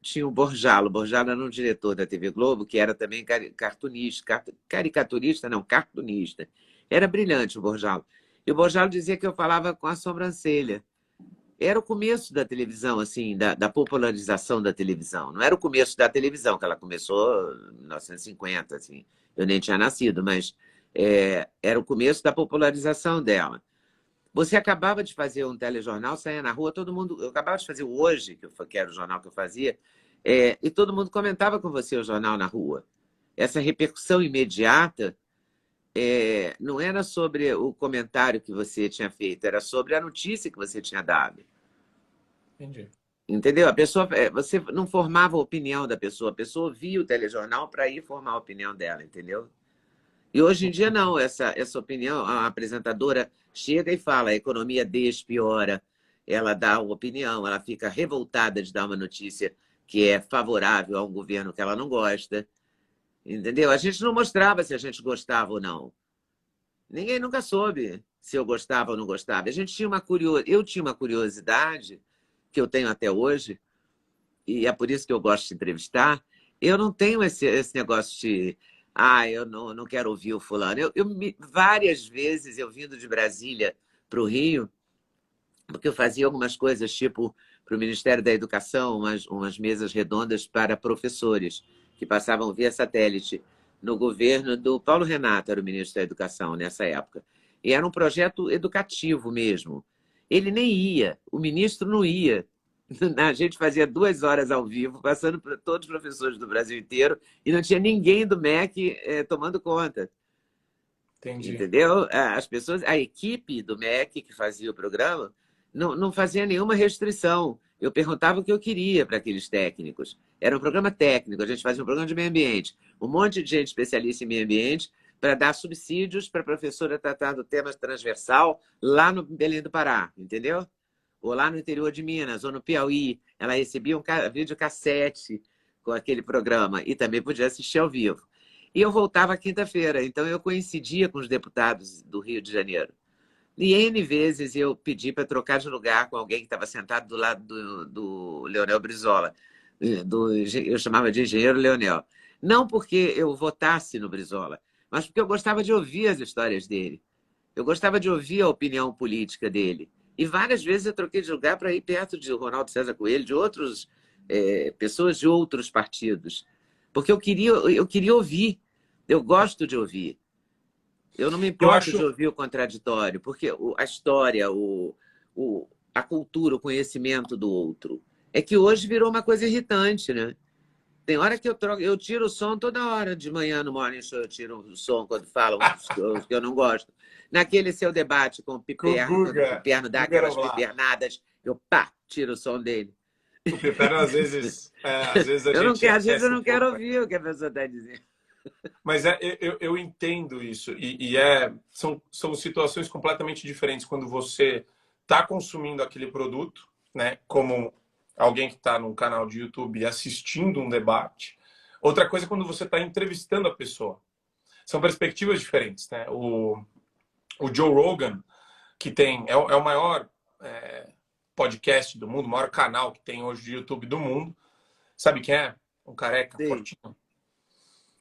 tinha o Borjalo. O Borjalo era um diretor da TV Globo, que era também cartunista, caricaturista, não, cartunista. Era brilhante o Borjalo. E o Borjalo dizia que eu falava com a sobrancelha. Era o começo da televisão, assim, da popularização da televisão. Não era o começo da televisão, que ela começou em 1950, assim. Eu nem tinha nascido, mas era o começo da popularização dela. Você acabava de fazer um telejornal, saía na rua, todo mundo... Eu acabava de fazer o Hoje, que era o jornal que eu fazia, e todo mundo comentava com você o jornal na rua. Essa repercussão imediata não era sobre o comentário que você tinha feito, era sobre a notícia que você tinha dado. Entendi. Entendeu? A pessoa, você não formava a opinião da pessoa, a pessoa via o telejornal para ir formar a opinião dela, entendeu? E hoje em dia não, essa opinião, a apresentadora chega e fala, a economia despiora, ela dá uma opinião, ela fica revoltada de dar uma notícia que é favorável a um governo que ela não gosta, entendeu? A gente não mostrava se a gente gostava ou não. Ninguém nunca soube se eu gostava ou não gostava. Eu tinha uma curiosidade, que eu tenho até hoje, e é por isso que eu gosto de entrevistar. Eu não tenho esse negócio de eu não quero ouvir o fulano. Várias vezes eu vindo de Brasília para o Rio, porque eu fazia algumas coisas, tipo para o Ministério da Educação, umas mesas redondas para professores, que passavam via satélite no governo do Paulo Renato, era o ministro da Educação nessa época. E era um projeto educativo mesmo. Ele nem ia, o ministro não ia. A gente fazia 2 horas ao vivo, passando por todos os professores do Brasil inteiro, e não tinha ninguém do MEC tomando conta. Entendi. Entendeu? As pessoas, a equipe do MEC que fazia o programa não fazia nenhuma restrição. Eu perguntava o que eu queria para aqueles técnicos. Era um programa técnico, a gente fazia um programa de meio ambiente. Um monte de gente especialista em meio ambiente para dar subsídios para a professora tratar do tema transversal lá no Belém do Pará, entendeu? Ou lá no interior de Minas, ou no Piauí. Ela recebia um videocassete com aquele programa e também podia assistir ao vivo. E eu voltava quinta-feira, então eu coincidia com os deputados do Rio de Janeiro. E N vezes eu pedi para trocar de lugar com alguém que estava sentado do lado do Leonel Brizola. Eu chamava de engenheiro Leonel. Não porque eu votasse no Brizola, mas porque eu gostava de ouvir as histórias dele. Eu gostava de ouvir a opinião política dele. E várias vezes eu troquei de lugar para ir perto de Ronaldo César Coelho, de outros pessoas de outros partidos. Porque eu queria ouvir. Eu gosto de ouvir. Eu não me Eu importo de acho, ouvir o contraditório, porque a história, a cultura, o conhecimento do outro. É que hoje virou uma coisa irritante, né? Tem hora que eu tiro o som toda hora de manhã no Morning Show, eu tiro o som quando falam os que eu não gosto. Naquele seu debate com o com o Piperno, quando o Piperno dá Guga aquelas Noblat. pipernadas, eu pá, tiro o som dele. O Piperno, às vezes a Eu não gente quero, às vezes eu aquece um não quero pouco. ouvir o que a pessoa está dizendo. Mas eu entendo isso. São situações completamente diferentes quando você está consumindo aquele produto, né? Como alguém que está num canal de YouTube assistindo um debate. Outra coisa é quando você está entrevistando a pessoa. São perspectivas diferentes, né? O Joe Rogan, que é o maior podcast do mundo, o maior canal que tem hoje de YouTube do mundo. Sabe quem é? Um careca, Sim. fortinho.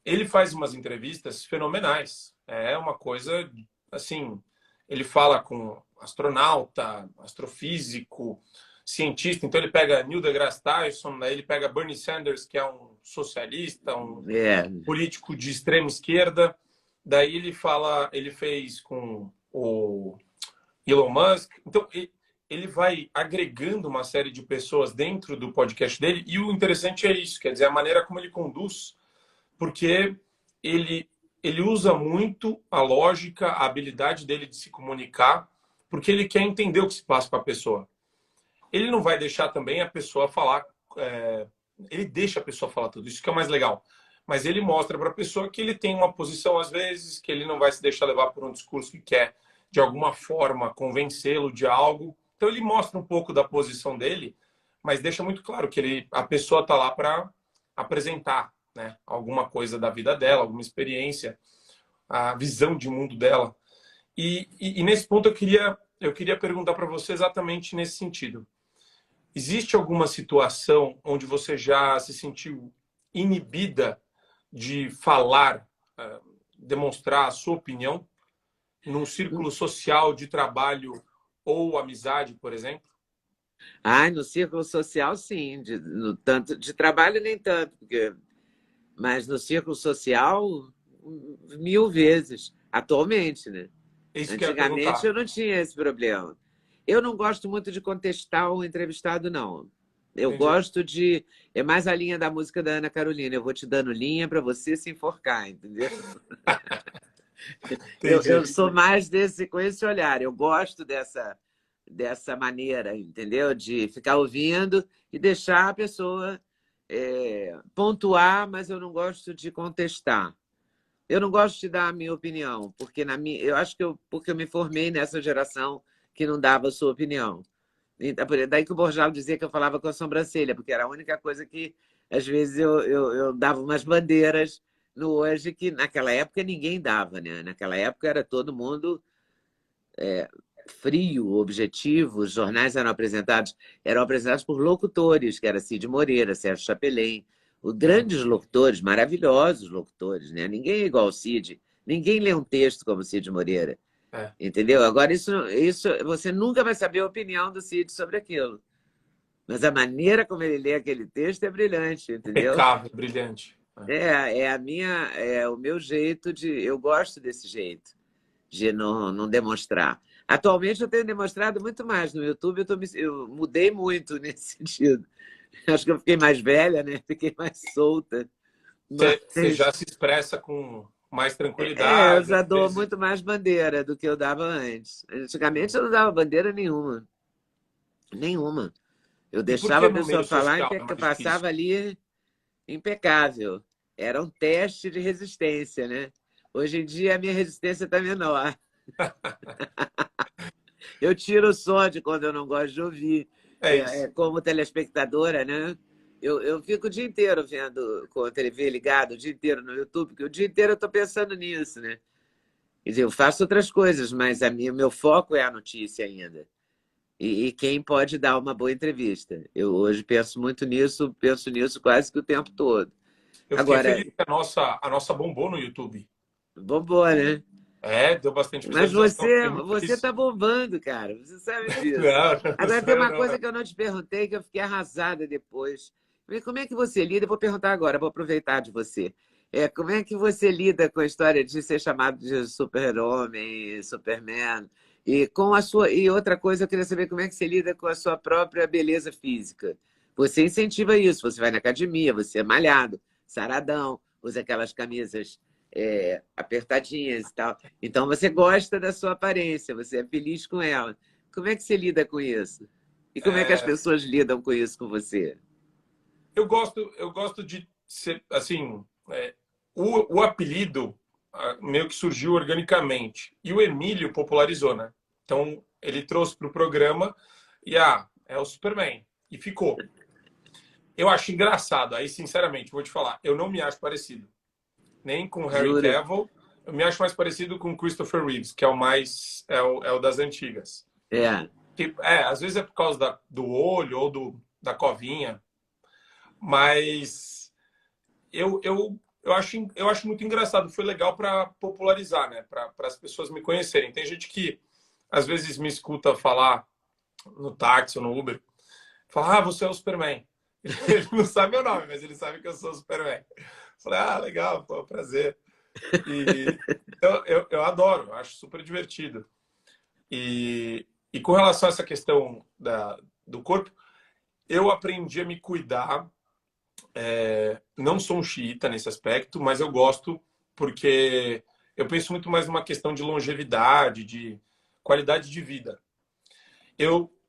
Ele faz umas entrevistas fenomenais. É uma coisa, assim, ele fala com astronauta, astrofísico, cientista. Então ele pega Neil deGrasse Tyson, daí ele pega Bernie Sanders, que é um socialista, um É. político de extrema esquerda. Daí ele fez com o Elon Musk. Então ele vai agregando uma série de pessoas dentro do podcast dele. E o interessante é isso, quer dizer, a maneira como ele conduz, porque ele usa muito a lógica, a habilidade dele de se comunicar, porque ele quer entender o que se passa com a pessoa. Ele não vai deixar também a pessoa falar, ele deixa a pessoa falar tudo, isso que é o mais legal. Mas ele mostra para a pessoa que ele tem uma posição, às vezes, que ele não vai se deixar levar por um discurso que quer, de alguma forma, convencê-lo de algo. Então ele mostra um pouco da posição dele, mas deixa muito claro que a pessoa está lá para apresentar, né, alguma coisa da vida dela, alguma experiência, a visão de mundo dela. E nesse ponto eu queria perguntar para você exatamente nesse sentido. Existe alguma situação onde você já se sentiu inibida de falar, demonstrar a sua opinião num círculo social de trabalho ou amizade, por exemplo? Ah, no círculo social, sim. No tanto, de trabalho, nem tanto, mas no círculo social, 1000 vezes. Atualmente, né? É isso que eu ia Antigamente perguntar. eu não tinha esse problema. Eu não gosto muito de contestar o entrevistado, não. Eu Entendi. gosto de. É mais a linha da música da Ana Carolina. Eu vou te dando linha para você se enforcar, entendeu? Eu Entendi. sou mais com esse olhar. Eu gosto dessa maneira, entendeu? De ficar ouvindo e deixar a pessoa pontuar, mas eu não gosto de contestar. Eu não gosto de dar a minha opinião, porque eu acho que porque eu me formei nessa geração que não dava a sua opinião. Então, daí que o Borjal dizia que eu falava com a sobrancelha, porque era a única coisa que, às vezes, eu dava umas bandeiras no hoje que naquela época ninguém dava, né? Naquela época era todo mundo frio, objetivo, os jornais eram apresentados por locutores, que era Cid Moreira, Sérgio Chapelin, os Uhum. grandes locutores, maravilhosos locutores, né? Ninguém é igual ao Cid, ninguém lê um texto como Cid Moreira, É. entendeu? Agora, isso você nunca vai saber a opinião do Cid sobre aquilo, mas a maneira como ele lê aquele texto é brilhante, entendeu? Impecável, brilhante. É o meu jeito eu gosto desse jeito de não demonstrar. Atualmente eu tenho demonstrado muito mais no YouTube, eu mudei muito nesse sentido. Acho que eu fiquei mais velha, né? Fiquei mais solta. Você Mas já se expressa com mais eu tranquilidade, já às dou vezes. muito mais bandeira do que eu dava antes. Antigamente eu não dava bandeira nenhuma. Nenhuma. Eu E por deixava que a no pessoa meio falar social e é mais difícil? passava ali impecável. Era um teste de resistência, né? Hoje em dia a minha resistência está menor. Eu tiro o som de quando eu não gosto de ouvir. É isso. Como telespectadora, né? Eu fico o dia inteiro vendo com a TV ligada, o dia inteiro no YouTube, porque o dia inteiro eu estou pensando nisso, né? Quer dizer, eu faço outras coisas, mas meu foco é a notícia ainda. E quem pode dar uma boa entrevista. Eu hoje penso nisso quase que o tempo todo. Eu fiquei Agora, feliz que a nossa bombou no YouTube. bombou, né? Deu bastante Mas visualização. você Fiquei muito você feliz. tá bombando, cara. Você sabe disso. Não, não Agora, tem sou eu, uma não. coisa que eu não te perguntei, que eu fiquei arrasada depois. Falei, como é que você lida? Eu vou perguntar agora, vou aproveitar de você. Como é que você lida com a história de ser chamado de super-homem, Superman? E com a sua. E outra coisa, eu queria saber como é que você lida com a sua própria beleza física. Você incentiva isso, você vai na academia, você é malhado, saradão, usa aquelas camisas apertadinhas e tal. Então você gosta da sua aparência, você é feliz com ela. Como é que você lida com isso? E como é que as É, pessoas lidam com isso com você? eu gosto de ser, assim, o apelido meio que surgiu organicamente. E o Emílio popularizou, né? Então, ele trouxe para o programa e, é o Superman. E ficou. Eu acho engraçado. Aí, sinceramente, vou te falar, eu não me acho parecido. Nem com o Harry Jura? Cavill. Eu me acho mais parecido com o Christopher Reeves, que é o mais, é o das antigas. É. Às vezes é por causa do olho ou da covinha, mas eu acho muito engraçado. Foi legal para popularizar, né? Para as pessoas me conhecerem. Tem gente que às vezes me escuta falar no táxi ou no Uber, fala, você é o Superman. Ele não sabe meu nome, mas ele sabe que eu sou o Superman. Falei, legal, pô, prazer. E eu adoro, eu acho super divertido. E com relação a essa questão do corpo, eu aprendi a me cuidar. Não sou um xiita nesse aspecto, mas eu gosto porque eu penso muito mais numa questão de longevidade, de qualidade de vida.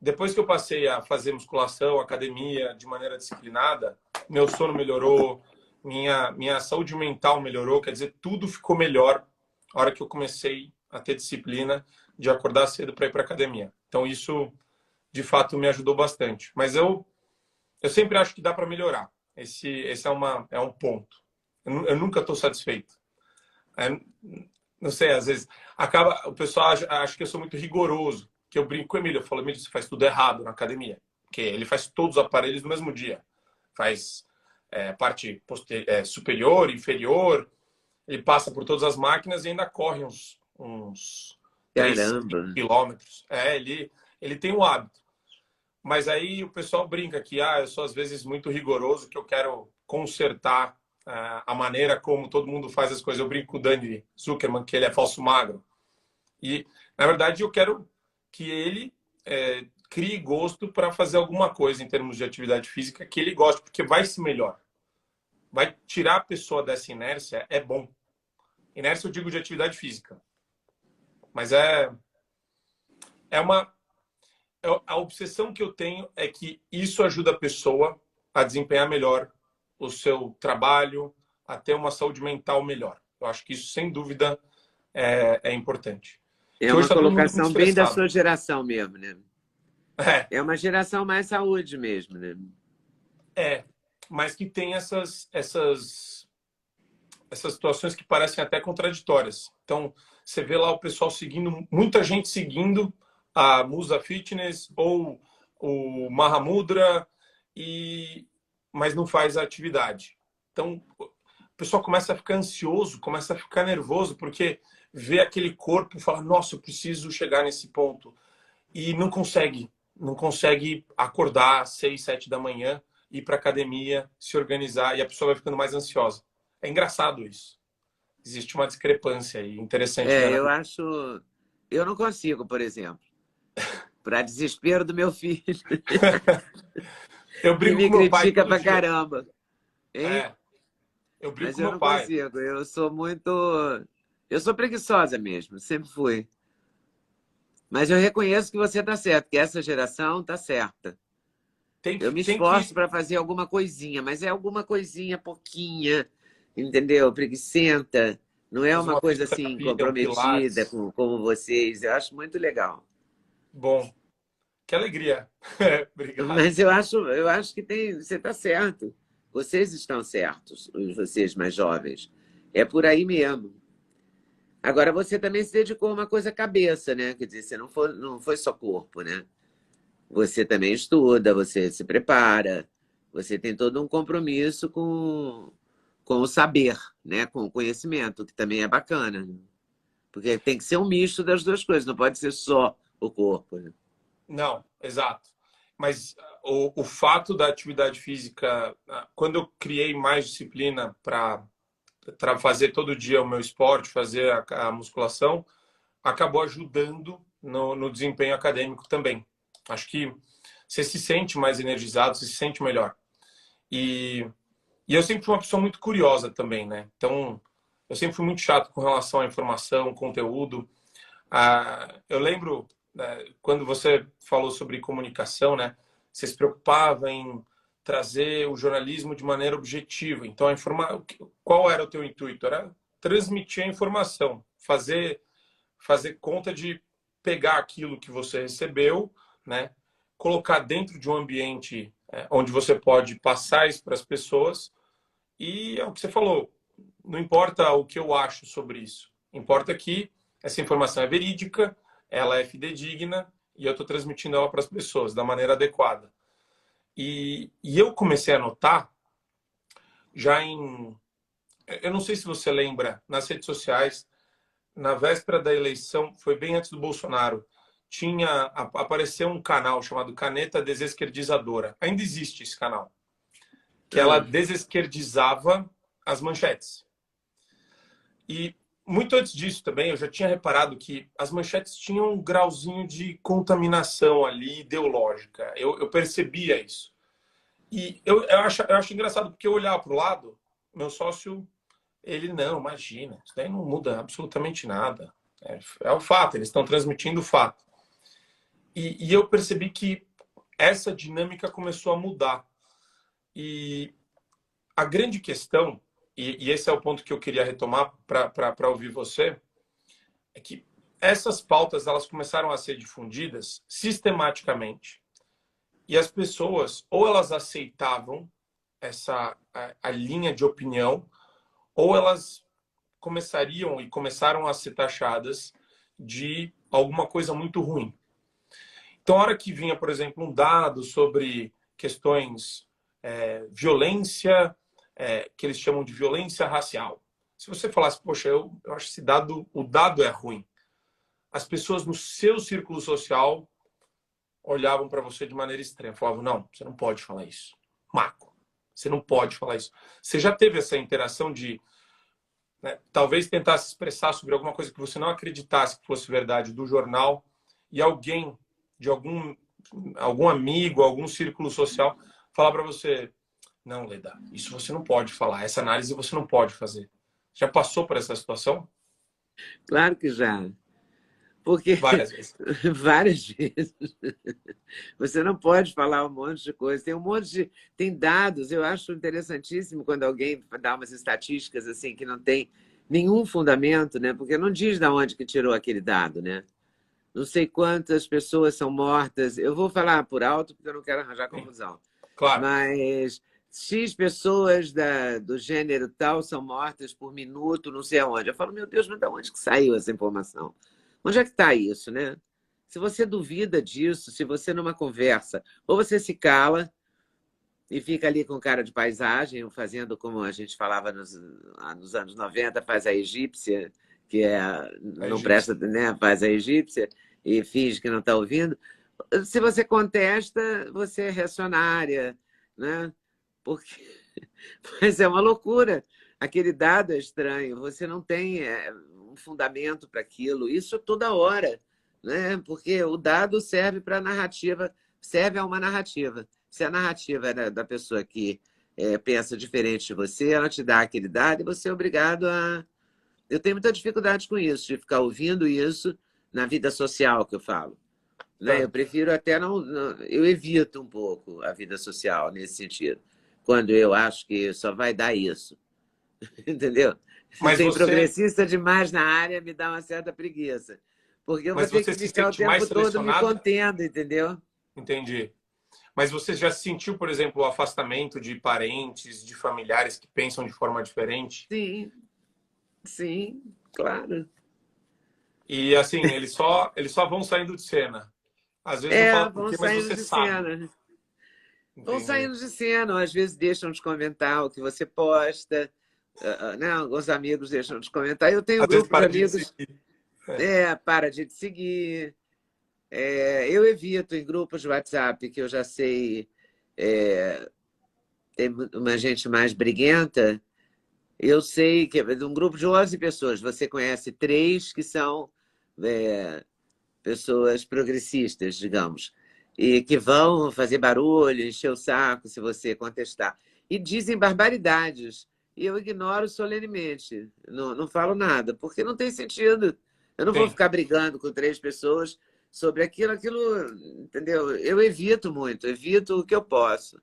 Depois que eu passei a fazer musculação, academia de maneira disciplinada, meu sono melhorou, minha saúde mental melhorou, quer dizer, tudo ficou melhor na hora que eu comecei a ter disciplina de acordar cedo para ir para academia. Então isso, de fato, me ajudou bastante. Mas eu sempre acho que dá para melhorar. Esse é um ponto. Eu nunca estou satisfeito. É, não sei, às vezes o pessoal acha que eu sou muito rigoroso, que eu brinco com o Emílio, eu falo, Emílio, você faz tudo errado na academia, porque ele faz todos os aparelhos no mesmo dia, faz parte superior, inferior, ele passa por todas as máquinas e ainda corre uns 3 Caramba. quilômetros. Ele tem um hábito. Mas aí o pessoal brinca que eu sou às vezes muito rigoroso, que eu quero consertar a maneira como todo mundo faz as coisas. Eu brinco com o Dani Zuckerman, que ele é falso magro. E, na verdade, eu quero que ele crie gosto para fazer alguma coisa em termos de atividade física que ele goste, porque vai se melhor. Vai tirar a pessoa dessa inércia, é bom. Inércia eu digo de atividade física. Mas é uma a obsessão que eu tenho é que isso ajuda a pessoa a desempenhar melhor o seu trabalho, a ter uma saúde mental melhor. Eu acho que isso, sem dúvida, é importante. É Que hoje uma está todo mundo muito colocação bem da estressado. sua geração mesmo, né? É, É uma geração mais saúde mesmo, né? mas que tem essas situações que parecem até contraditórias. Então, você vê lá o pessoal seguindo, muita gente seguindo a Musa Fitness ou o Mahamudra, mas não faz a atividade. Então, o pessoal começa a ficar ansioso, começa a ficar nervoso, porque vê aquele corpo e fala, nossa, eu preciso chegar nesse ponto. E não consegue acordar às 6, 7 da manhã, ir para academia, se organizar, e a pessoa vai ficando mais ansiosa. É engraçado isso. Existe uma discrepância aí, interessante de Eu analisar. acho. Eu não consigo, por exemplo. Para desespero do meu filho, Eu que brigo me com meu pai critica todo pra dia. caramba. Hein? É, eu brigo Mas com eu meu não pai. consigo. Eu sou muito. Eu sou preguiçosa mesmo, sempre fui. Mas eu reconheço que você está certo, que essa geração está certa. Tem Eu que, me tem esforço que para fazer alguma coisinha, mas é alguma coisinha pouquinha, entendeu? Preguiçenta. Não é fazer uma uma coisa assim fisioterapia, um comprometida pilates. como vocês. Eu acho muito legal. Bom, que alegria. Obrigado. Mas eu acho que tem, você está certo. Vocês estão certos, vocês mais jovens. É por aí mesmo. Agora, você também se dedicou a uma coisa cabeça, né? Quer dizer, você não foi só corpo, né? Você também estuda, você se prepara, você tem todo um compromisso com o saber, né? Com o conhecimento, que também é bacana, né? Porque tem que ser um misto das duas coisas, não pode ser só o corpo, né? Não, exato. Mas o fato da atividade física, quando eu criei mais disciplina para fazer todo dia o meu esporte, fazer a musculação, acabou ajudando no desempenho acadêmico também. Acho que você se sente mais energizado, você se sente melhor. E, e eu sempre fui uma pessoa muito curiosa também, né? Então, eu sempre fui muito chato com relação à informação, conteúdo. Eu lembro, né, quando você falou sobre comunicação, né? Você se preocupava em trazer o jornalismo de maneira objetiva. Então, qual era o teu intuito? Era transmitir a informação, fazer conta de pegar aquilo que você recebeu, né? Colocar dentro de um ambiente onde você pode passar isso para as pessoas. E é o que você falou, não importa o que eu acho sobre isso, importa que essa informação é verídica, ela é fidedigna e eu estou transmitindo ela para as pessoas da maneira adequada. E eu comecei a notar já em. Eu não sei se você lembra, nas redes sociais, na véspera da eleição, foi bem antes do Bolsonaro, apareceu um canal chamado Caneta Desesquerdizadora. Ainda existe esse canal, que ela Ah, desesquerdizava as manchetes. E muito antes disso também, eu já tinha reparado que as manchetes tinham um grauzinho de contaminação ali ideológica. Eu percebia isso. E eu acho engraçado, porque eu olhava para o lado, meu sócio, ele, não, imagina, isso daí não muda absolutamente nada. É o fato, eles estão transmitindo o fato. E eu percebi que essa dinâmica começou a mudar. E a grande questão, e esse é o ponto que eu queria retomar para ouvir você, é que essas pautas elas começaram a ser difundidas sistematicamente. E as pessoas, ou elas aceitavam a linha de opinião, ou elas começariam e começaram a ser taxadas de alguma coisa muito ruim. Então, a hora que vinha, por exemplo, um dado sobre questões violência, que eles chamam de violência racial. Se você falasse, poxa, eu acho que o dado é ruim, as pessoas no seu círculo social olhavam para você de maneira extrema, falavam, não, você não pode falar isso. Marco, você não pode falar isso. Você já teve essa interação de, né, talvez tentar se expressar sobre alguma coisa que você não acreditasse que fosse verdade do jornal e alguém de algum amigo, algum círculo social falar para você, não, Leda, isso você não pode falar, essa análise você não pode fazer. Já passou por essa situação? claro que já. Porque Várias vezes. várias vezes você não pode falar um monte de coisa. Tem um monte de. Tem dados, eu acho interessantíssimo quando alguém dá umas estatísticas assim que não tem nenhum fundamento, né? Porque não diz de onde que tirou aquele dado, né? Não sei quantas pessoas são mortas. Eu vou falar por alto porque eu não quero arranjar Sim, confusão. claro. Mas X pessoas do gênero tal são mortas por minuto, não sei aonde. Eu falo, meu Deus, mas de onde que saiu essa informação? Onde é que está isso, né? Se você duvida disso, se você numa conversa, ou você se cala e fica ali com cara de paisagem, fazendo como a gente falava nos anos 90, faz a egípcia, que é, É não egípcio. presta, né? Faz a egípcia e finge que não está ouvindo. Se você contesta, você é reacionária, né? Porque mas é uma loucura. Aquele dado é estranho, você não tem um fundamento para aquilo, isso toda hora, né? Porque o dado serve para a narrativa, serve a uma narrativa. Se a narrativa é da pessoa que pensa diferente de você, ela te dá aquele dado e você é obrigado a. Eu tenho muita dificuldade com isso, de ficar ouvindo isso na vida social que eu falo. Né? Eu Tá. prefiro até eu evito um pouco a vida social nesse sentido, quando eu acho que só vai dar isso, entendeu? Mas Tem você, progressista demais na área, me dá uma certa preguiça, porque eu vou mas ter você que se ficar o sente mais tempo todo me selecionada? contendo, entendeu? Entendi. Mas você já sentiu, por exemplo, o afastamento de parentes, de familiares que pensam de forma diferente? Sim, sim, claro. E assim, eles só vão saindo de cena. Às vezes não fala por Vão quê, mas saindo você de sabe. cena. Vão Entendi. saindo de cena, às vezes deixam de comentar o que você posta, né? Alguns amigos deixam de comentar. Eu tenho um Às vezes grupo de para de te amigos. seguir. Para de te seguir. Eu evito em grupos de WhatsApp que eu já sei tem uma gente mais briguenta. Eu sei que de um grupo de 11 pessoas, você conhece três que são é, pessoas progressistas, digamos, e que vão fazer barulho, encher o saco se você contestar. E dizem barbaridades. E eu ignoro solenemente. Não falo nada, porque não tem sentido. Eu não vou Sim. ficar brigando com três pessoas sobre aquilo, entendeu? Eu evito muito, evito o que eu posso.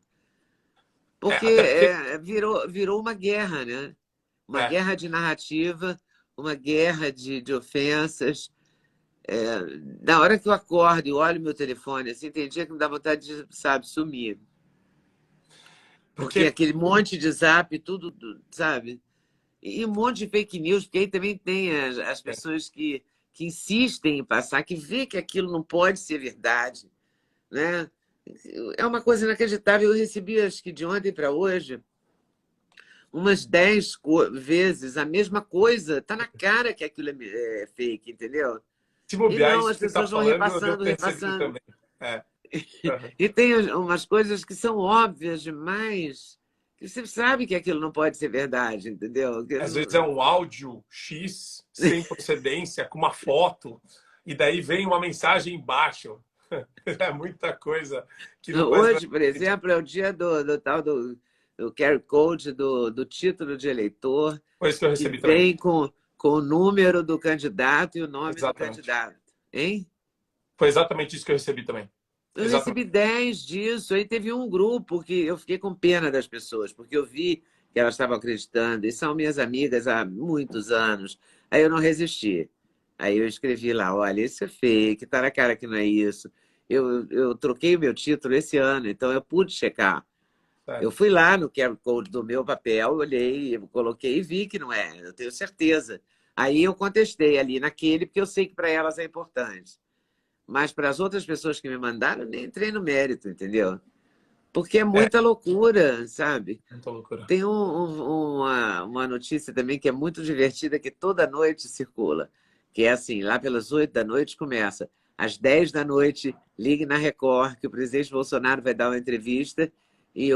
Porque Até porque. virou uma guerra, né? Uma É, guerra de narrativa, uma guerra de ofensas. Na hora que eu acordo e olho meu telefone, assim, tem dia que me dá vontade de, sabe, sumir. Porque porque. aquele monte de zap, tudo, sabe? E um monte de fake news, porque aí também tem as pessoas que insistem em passar, que vê que aquilo não pode ser verdade, né? É uma coisa inacreditável. Eu recebi, acho que de ontem para hoje, umas 10 vezes a mesma coisa. Tá na cara que aquilo é fake, entendeu? Se E bobear não, isso as que você está pessoas vão falando, eu devo repassando, ter recebido repassando. também. É. Uhum. E tem umas coisas que são óbvias demais, que você sabe que aquilo não pode ser verdade, entendeu? Que Às vezes é não... um áudio X sem procedência, com uma foto, e daí vem uma mensagem embaixo. É muita coisa que não faz Hoje, por sentido. exemplo, é o dia do tal do QR Code do título de eleitor, Foi isso que eu que recebi também. vem com o número do candidato e o nome do Exatamente. candidato. Hein? Foi exatamente isso que eu recebi também. Eu Exatamente. recebi 10 disso. Aí teve um grupo que eu fiquei com pena das pessoas, porque eu vi que elas estavam acreditando, e são minhas amigas há muitos anos. Aí eu não resisti. Aí eu escrevi lá: olha, isso é fake, tá na cara que não é isso. Eu troquei o meu título esse ano, então eu pude checar. Eu Certo. fui lá no QR Code do meu papel, olhei, eu coloquei e vi que não é, eu tenho certeza. Aí eu contestei ali naquele, porque eu sei que para elas é importante. Mas para as outras pessoas que me mandaram, nem entrei no mérito, entendeu? Porque é É, muita loucura, sabe? muita loucura. Tem uma notícia também que é muito divertida, que toda noite circula, que é assim, lá pelas 8 da noite começa. Às 10 da noite, ligue na Record, que o presidente Bolsonaro vai dar uma entrevista e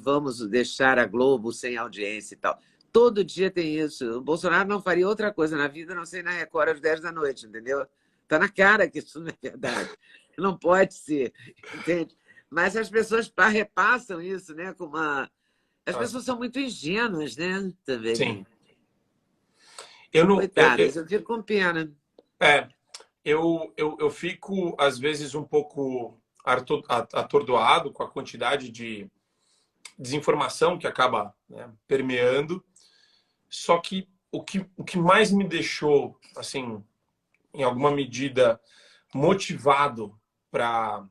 vamos deixar a Globo sem audiência e tal. Todo dia tem isso. O Bolsonaro não faria outra coisa na vida, a não ser na Record às 10 da noite, entendeu? Está na cara que isso não é verdade. Não pode ser, entende? Mas as pessoas repassam isso, né, com uma... As Nossa. pessoas são muito ingênuas, né? Sim. Também. Eu não. Coitadas, eu fico com pena. É, eu fico, às vezes, um pouco atordoado com a quantidade de desinformação que acaba, né, permeando. Só que o que mais me deixou, assim, em alguma medida, motivado para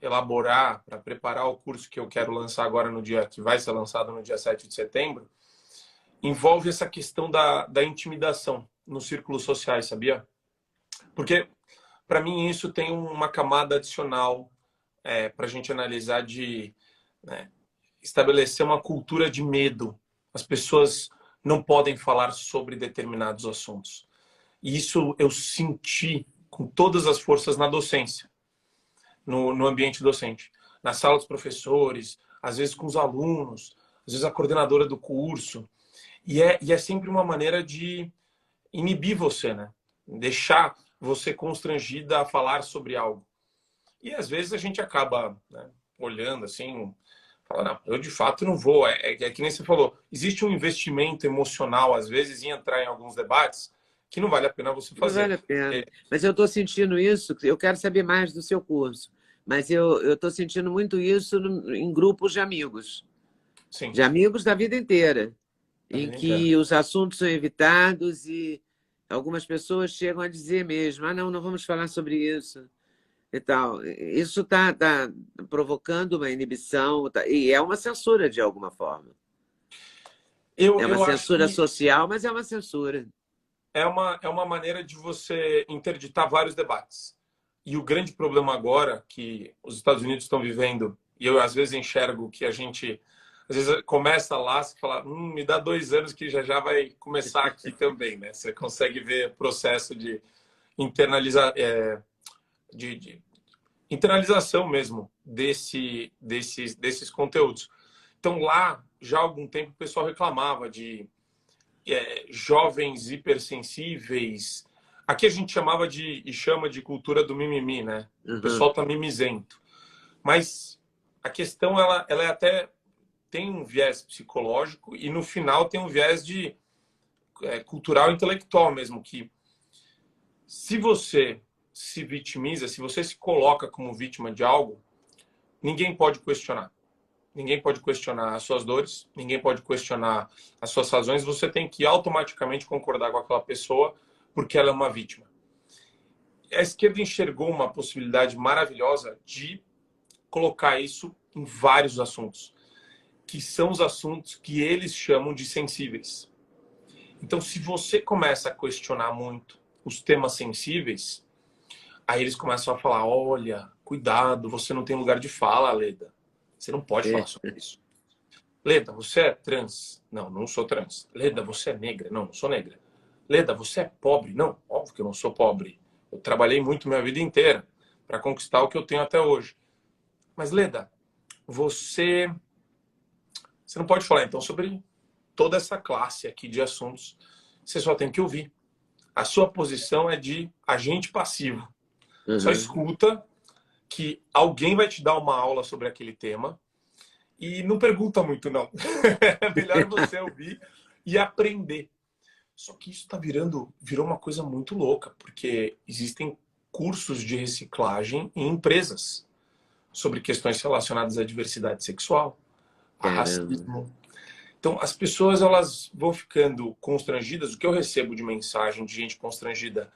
elaborar, para preparar o curso que eu quero lançar agora no dia, que vai ser lançado no dia 7 de setembro, envolve essa questão da intimidação nos círculos sociais, sabia? Porque, para mim, isso tem uma camada adicional para a gente analisar de, né, estabelecer uma cultura de medo. As pessoas não podem falar sobre determinados assuntos. E isso eu senti com todas as forças na docência, no ambiente docente. Na sala dos professores, às vezes com os alunos, às vezes a coordenadora do curso. E é sempre uma maneira de inibir você, né? Deixar você constrangida a falar sobre algo. E às vezes a gente acaba, né, olhando assim, falando, não, eu de fato não vou. É que nem você falou, existe um investimento emocional, às vezes, em entrar em alguns debates que não vale a pena você Não fazer. vale a pena. Mas eu estou sentindo isso, eu quero saber mais do seu curso. Mas eu estou sentindo muito isso em grupos Sim, de amigos da vida inteira, a em vida inteira. que os assuntos são evitados e algumas pessoas chegam a dizer mesmo: ah, não vamos falar sobre isso e tal. Isso está provocando uma inibição, e é uma censura de alguma forma. Eu, É uma eu acho censura que social, mas é uma censura. é uma maneira de você interditar vários debates. E o grande problema agora que os Estados Unidos estão vivendo, e eu às vezes enxergo que a gente às vezes começa lá, você fala, me dá 2 anos que já vai começar aqui também, né? Você consegue ver o processo de internalizar, de internalização mesmo desses conteúdos. Então lá, já há algum tempo, o pessoal reclamava de jovens hipersensíveis. Aqui a gente chamava e chama de cultura do mimimi, né? O pessoal tá mimizento. Mas a questão, ela é até tem um viés psicológico e no final tem um viés de cultural e intelectual mesmo, que se você se vitimiza, se você se coloca como vítima de algo, ninguém pode questionar. Ninguém pode questionar as suas dores, ninguém pode questionar as suas razões, você tem que automaticamente concordar com aquela pessoa porque ela é uma vítima. A esquerda enxergou uma possibilidade maravilhosa de colocar isso em vários assuntos, que são os assuntos que eles chamam de sensíveis. Então, se você começa a questionar muito os temas sensíveis, aí eles começam a falar, olha, cuidado, você não tem lugar de fala, Leda. Você não pode falar sobre isso. Leda, você é trans? Não, não sou trans. Leda, você é negra? Não, não sou negra. Leda, você é pobre? Não, óbvio que eu não sou pobre. Eu trabalhei muito minha vida inteira para conquistar o que eu tenho até hoje. Mas, Leda, você não pode falar, então, sobre toda essa classe aqui de assuntos. Você só tem que ouvir. A sua posição é de agente passivo. Só escuta que alguém vai te dar uma aula sobre aquele tema e não pergunta muito, não. É melhor você ouvir e aprender. Só que isso virou uma coisa muito louca, porque existem cursos de reciclagem em empresas sobre questões relacionadas à diversidade sexual, a racismo. Então, as pessoas elas vão ficando constrangidas. O que eu recebo de mensagem de gente constrangida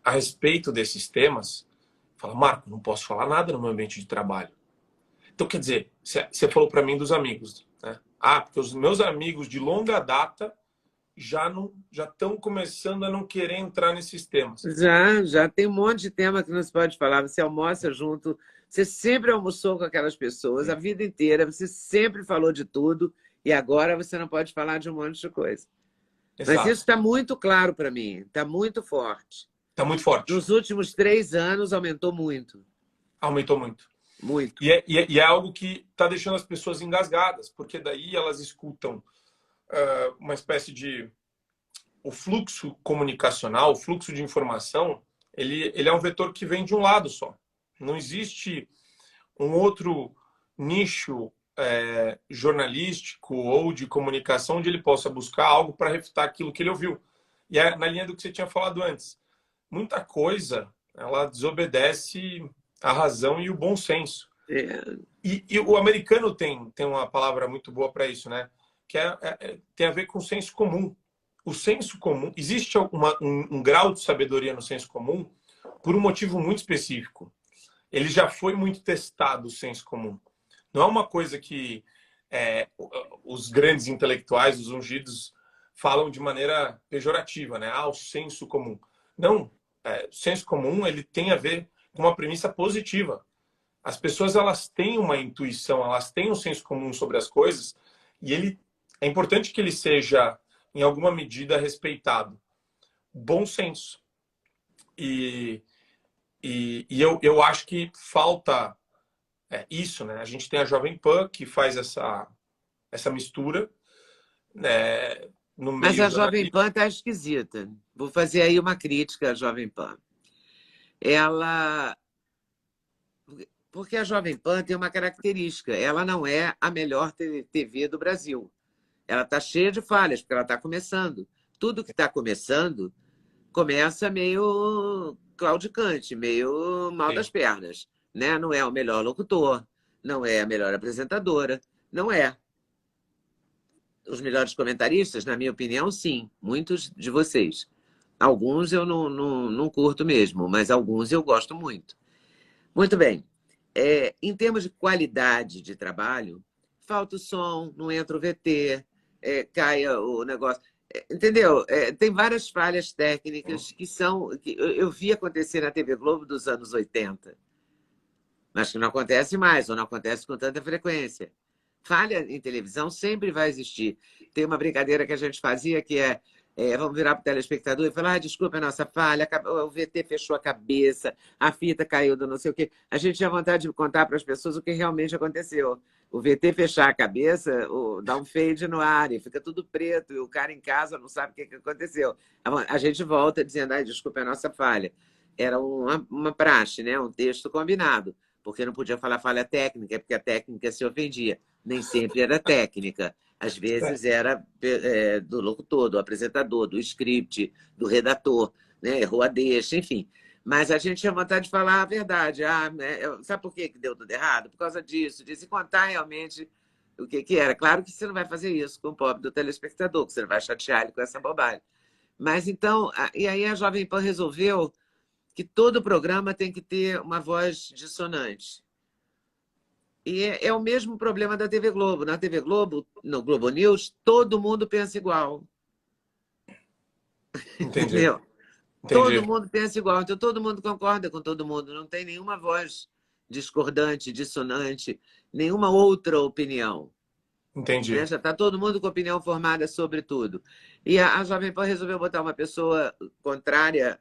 a respeito desses temas, fala, Marco, não posso falar nada no meu ambiente de trabalho. Então, quer dizer, você falou para mim dos amigos, né? Porque os meus amigos de longa data já estão começando a não querer entrar nesses temas. Já tem um monte de tema que não se pode falar. Você almoça junto, você sempre almoçou com aquelas pessoas a vida inteira, você sempre falou de tudo e agora você não pode falar de um monte de coisa. Exato. Mas isso está muito claro para mim, está muito forte. Está muito forte. Nos últimos 3 anos aumentou muito. Aumentou muito. Muito. E é algo que está deixando as pessoas engasgadas, porque daí elas escutam uma espécie de... O fluxo comunicacional, o fluxo de informação, ele é um vetor que vem de um lado só. Não existe um outro nicho jornalístico ou de comunicação onde ele possa buscar algo para refutar aquilo que ele ouviu. E é na linha do que você tinha falado antes. Muita coisa, ela desobedece a razão e o bom senso. E o americano tem uma palavra muito boa para isso, né? Que tem a ver com o senso comum. O senso comum, existe um grau de sabedoria no senso comum por um motivo muito específico. Ele já foi muito testado, o senso comum. Não é uma coisa que os grandes intelectuais, os ungidos, falam de maneira pejorativa, né? O senso comum. Não, o senso comum ele tem a ver com uma premissa positiva. As pessoas elas têm uma intuição, elas têm um senso comum sobre as coisas e é importante que ele seja em alguma medida respeitado. Bom senso. E eu acho que falta isso, né? A gente tem a Jovem Pan que faz essa mistura, né, no meio. Mas a Jovem Pan está esquisita. Vou fazer aí uma crítica à Jovem Pan. Porque a Jovem Pan tem uma característica. Ela não é a melhor TV do Brasil. Ela está cheia de falhas, porque ela está começando. Tudo que está começando começa meio claudicante, meio mal das pernas. Né? Não é o melhor locutor, não é a melhor apresentadora, não é. Os melhores comentaristas, na minha opinião, sim. Muitos de vocês. Alguns eu não curto mesmo, mas alguns eu gosto muito. Muito bem. Em termos de qualidade de trabalho, falta o som, não entra o VT, cai o negócio. Entendeu? Tem várias falhas técnicas que eu vi acontecer na TV Globo dos anos 80, mas que não acontece mais, ou não acontece com tanta frequência. falha em televisão sempre vai existir. Tem uma brincadeira que a gente fazia que vamos virar para o telespectador e falar, desculpa a nossa falha, o VT fechou a cabeça, a fita caiu do não sei o quê. A gente tinha vontade de contar para as pessoas o que realmente aconteceu. O VT fechar a cabeça, dá um fade no ar e fica tudo preto, e o cara em casa não sabe o que aconteceu. A gente volta dizendo, desculpa a nossa falha. Era uma praxe, né? Um texto combinado, porque não podia falar falha técnica, porque a técnica se ofendia. Nem sempre era técnica. Às vezes era do locutor, do apresentador, do script, do redator, né? Errou a deixa, enfim. Mas a gente tinha vontade de falar a verdade. Sabe por que deu tudo errado? Por causa disso, e contar realmente o que era. Claro que você não vai fazer isso com o pobre do telespectador, que você não vai chatear ele com essa bobagem. Mas então, e aí a Jovem Pan resolveu que todo programa tem que ter uma voz dissonante. E é o mesmo problema da TV Globo. Na TV Globo, no Globo News, todo mundo pensa igual. Entendi. Entendeu? Entendi. Todo mundo pensa igual, então todo mundo concorda com todo mundo. Não tem nenhuma voz discordante, dissonante, nenhuma outra opinião. Entendi. Né? Já está todo mundo com opinião formada sobre tudo. E a Jovem Pan resolveu botar uma pessoa contrária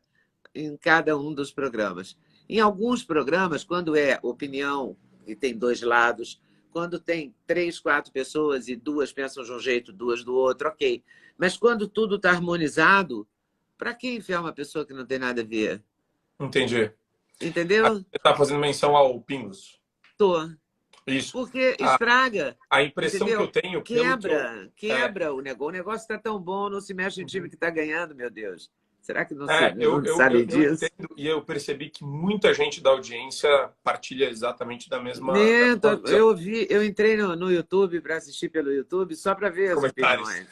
em cada um dos programas. Em alguns programas, quando é opinião e tem dois lados, quando tem 3, 4 pessoas e 2 pensam de um jeito, 2 do outro, ok. Mas quando tudo está harmonizado, para que enfiar uma pessoa que não tem nada a ver? Entendi. Entendeu? Você está fazendo menção ao Pingos. Tô. Isso. Porque estraga. A impressão Entendeu? que eu tenho... Quebra o negócio. O negócio está tão bom, não se mexe em time que está ganhando, meu Deus. Será que não sabem eu disso? entendo, e eu percebi que muita gente da audiência partilha exatamente da mesma visão. Eu entrei no YouTube para assistir pelo YouTube só para ver as Comentários. opiniões.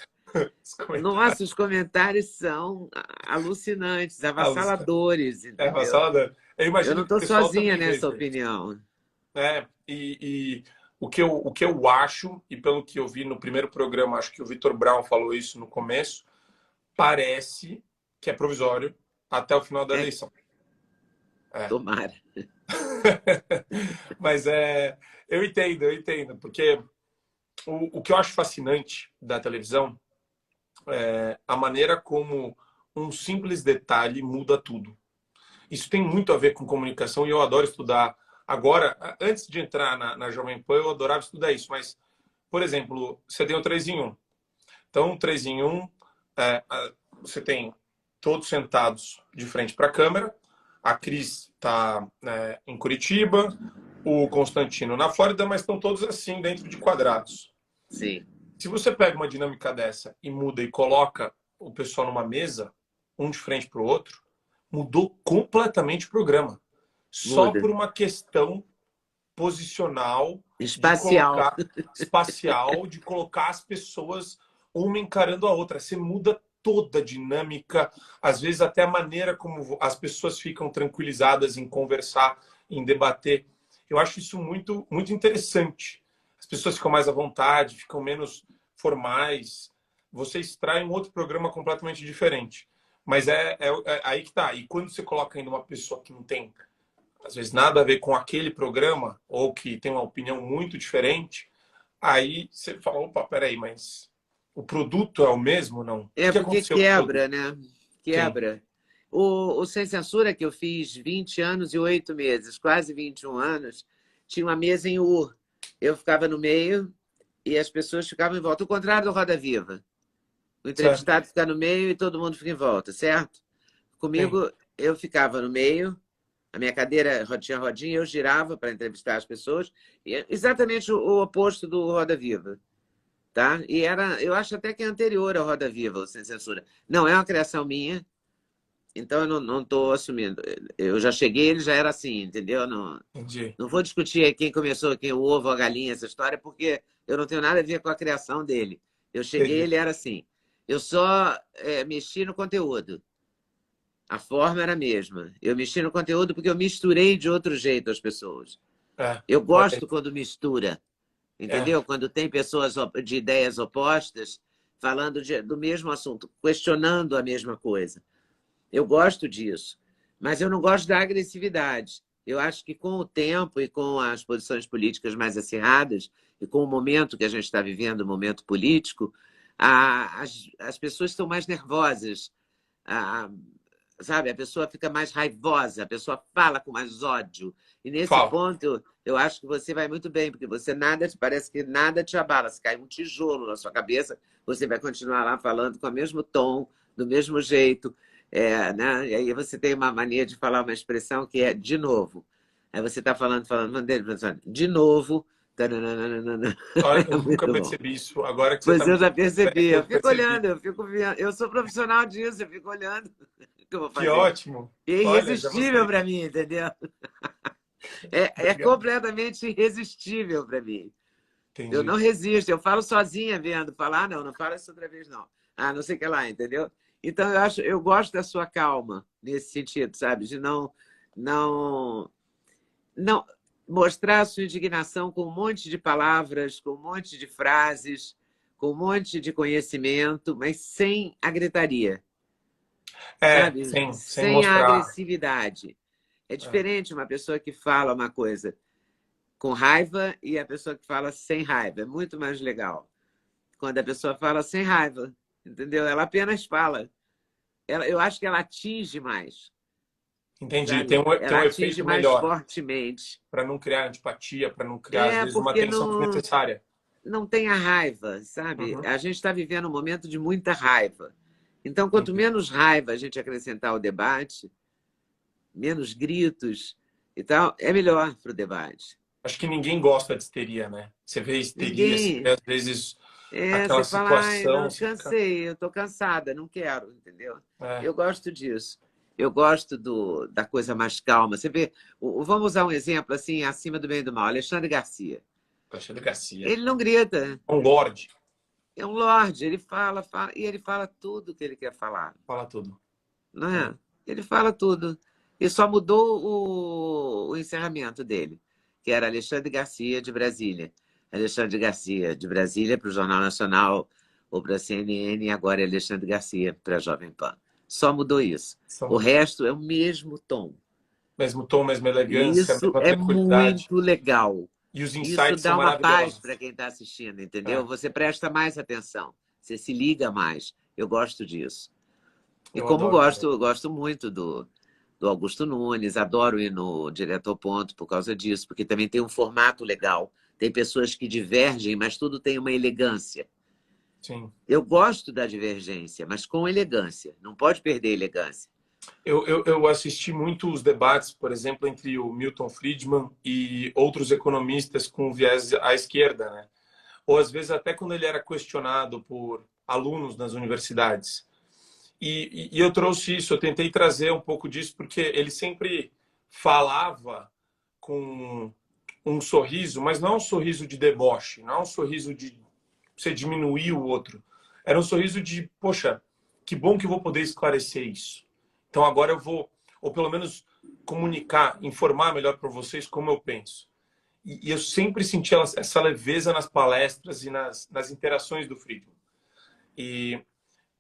Os comentários. Nossa, os comentários são alucinantes, avassaladores, entendeu? Avassalador. Eu não estou sozinha nessa opinião. E o que eu acho, e pelo que eu vi no primeiro programa, acho que o Vitor Brown falou isso no começo, parece que é provisório até o final da eleição. Tomara. Mas eu entendo, porque o que eu acho fascinante da televisão é a maneira como um simples detalhe muda tudo. Isso tem muito a ver com comunicação e eu adoro estudar. Agora, antes de entrar na Jovem Pan, eu adorava estudar isso, mas, por exemplo, você tem o 3 em 1. Então, 3 em 1, você tem todos sentados de frente para a câmera. A Cris está em Curitiba, o Constantino na Flórida, mas estão todos assim, dentro de quadrados. Sim. Se você pega uma dinâmica dessa e muda e coloca o pessoal numa mesa, um de frente para o outro, mudou completamente o programa. Só por uma questão posicional, espacial, de colocar as pessoas uma encarando a outra. Você muda toda a dinâmica, às vezes até a maneira como as pessoas ficam tranquilizadas em conversar, em debater. Eu acho isso muito, muito interessante. As pessoas ficam mais à vontade, ficam menos formais. Você extrai um outro programa completamente diferente. Mas é aí que tá. E quando você coloca ainda uma pessoa que não tem, às vezes, nada a ver com aquele programa, ou que tem uma opinião muito diferente, aí você fala, opa, peraí, mas o produto é o mesmo, não? Porque quebra, né? Quebra. O Sem Censura, que eu fiz 20 anos e 8 meses, quase 21 anos, tinha uma mesa em U. Eu ficava no meio e as pessoas ficavam em volta. O contrário do Roda Viva. O entrevistado fica no meio e todo mundo fica em volta, certo? Comigo, eu ficava no meio, a minha cadeira tinha rodinha, eu girava para entrevistar as pessoas, e exatamente o oposto do Roda Viva. Tá? E eu acho até que é anterior ao Roda Viva, o Sem Censura. Não, é uma criação minha, então eu não estou assumindo. Eu já cheguei, ele já era assim, entendeu? Não vou discutir quem começou, quem o ovo, a galinha, essa história, porque eu não tenho nada a ver com a criação dele. Eu cheguei, ele era assim. Eu só mexi no conteúdo. A forma era a mesma. Eu mexi no conteúdo porque eu misturei de outro jeito as pessoas. Eu gosto quando mistura. Entendeu? Quando tem pessoas de ideias opostas falando do mesmo assunto, questionando a mesma coisa. Eu gosto disso. Mas eu não gosto da agressividade. Eu acho que com o tempo e com as posições políticas mais acirradas, e com o momento que a gente está vivendo, o momento político, as pessoas estão mais nervosas, a, sabe? A pessoa fica mais raivosa, a pessoa fala com mais ódio. E nesse Fala. ponto, eu acho que você vai muito bem, porque você nada, parece que nada te abala. Se cai um tijolo na sua cabeça, você vai continuar lá falando com o mesmo tom, do mesmo jeito. Né? E aí você tem uma mania de falar uma expressão que é de novo. Aí você está falando dele, de novo. Taranana. Olha, É eu nunca muito bom. percebi isso. Agora que você Pois está me eu já falando, percebi, eu eu fico percebi. olhando, eu fico vendo. Eu sou profissional disso, eu fico olhando. O que eu vou Que fazer? ótimo. E é Olha, já irresistível gostei. para mim, entendeu? É Obrigado. completamente irresistível para mim. Eu não Entendi. resisto, eu falo sozinha vendo, falar, não fala isso outra vez, não. Ah, não sei o que lá, entendeu? Então, eu gosto da sua calma nesse sentido, sabe? De não, não mostrar a sua indignação com um monte de palavras, com um monte de frases, com um monte de conhecimento, mas sem a gritaria, É, sabe? sem Sem a mostrar. agressividade. É É, diferente uma pessoa que fala uma coisa com raiva e a pessoa que fala sem raiva. É muito mais legal. Quando a pessoa fala sem raiva, entendeu? Ela apenas fala. Eu acho que ela atinge mais, entendi. sabe? Tem Ela um atinge efeito mais melhor fortemente. para não criar antipatia, para não criar, às vezes, uma Porque tensão não, desnecessária. não tem a raiva, sabe? Uhum, A gente está vivendo um momento de muita raiva. Então, quanto entendi. menos raiva a gente acrescentar ao debate, menos gritos e tal, é melhor para o debate. Acho que ninguém gosta de histeria, né? Você vê histeria, você vê, Ninguém. às vezes, Você aquela fala, ai, situação, não, você fica. cansei, eu estou cansada, não quero, entendeu? É, Eu gosto disso. Eu gosto da coisa mais calma. Você vê, vamos usar um exemplo assim, acima do bem e do mal, Alexandre Garcia. Alexandre Garcia. Ele não grita, Um lorde, é um lorde, ele fala, e ele fala tudo que ele quer falar, fala tudo. não É. é? Ele fala tudo. E só mudou o encerramento dele, que era Alexandre Garcia, de Brasília. Alexandre Garcia, de Brasília, para o Jornal Nacional ou para a CNN, e agora é Alexandre Garcia para a Jovem Pan. Só mudou isso. Só O mudou. resto é o mesmo tom. Mesmo tom, mesma E elegância, isso mesma é tranquilidade. muito legal. E os Isso insights são dá uma paz para maravilhosos. quem está assistindo, entendeu? É, Você presta mais atenção, você se liga mais. Eu gosto disso. E eu como adoro também. gosto muito do Augusto Nunes, adoro ir no Direto ao Ponto por causa disso, porque também tem um formato legal. Tem pessoas que divergem, mas tudo tem uma elegância. Sim. Eu gosto da divergência, mas com elegância. Não pode perder a elegância. Eu assisti muito os debates, por exemplo, entre o Milton Friedman e outros economistas com viés à esquerda, né? Ou às vezes até quando ele era questionado por alunos nas universidades. E eu trouxe isso, eu tentei trazer um pouco disso, porque ele sempre falava com um sorriso, mas não é um sorriso de deboche, não é um sorriso de você diminuir o outro. Era um sorriso de, poxa, que bom que eu vou poder esclarecer isso. Então agora eu vou, ou pelo menos comunicar, informar melhor para vocês como eu penso. E eu sempre senti essa leveza nas palestras e nas interações do Friedman. E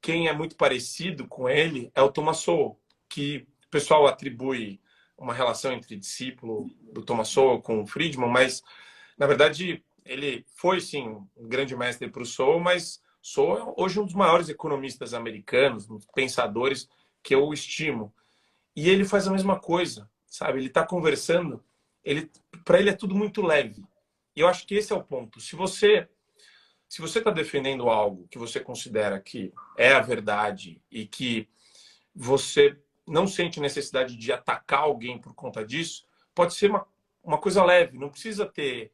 quem é muito parecido com ele é o Thomas Sowell, que o pessoal atribui uma relação entre discípulo do Thomas Sowell com o Friedman, mas na verdade ele foi sim um grande mestre para o Sowell, mas Sowell é hoje um dos maiores economistas americanos, um dos pensadores que eu estimo. E ele faz a mesma coisa, sabe? Ele está conversando, ele para ele é tudo muito leve. E eu acho que esse é o ponto. Se você está defendendo algo que você considera que é a verdade e que você não sente necessidade de atacar alguém por conta disso, pode ser uma coisa leve, não precisa ter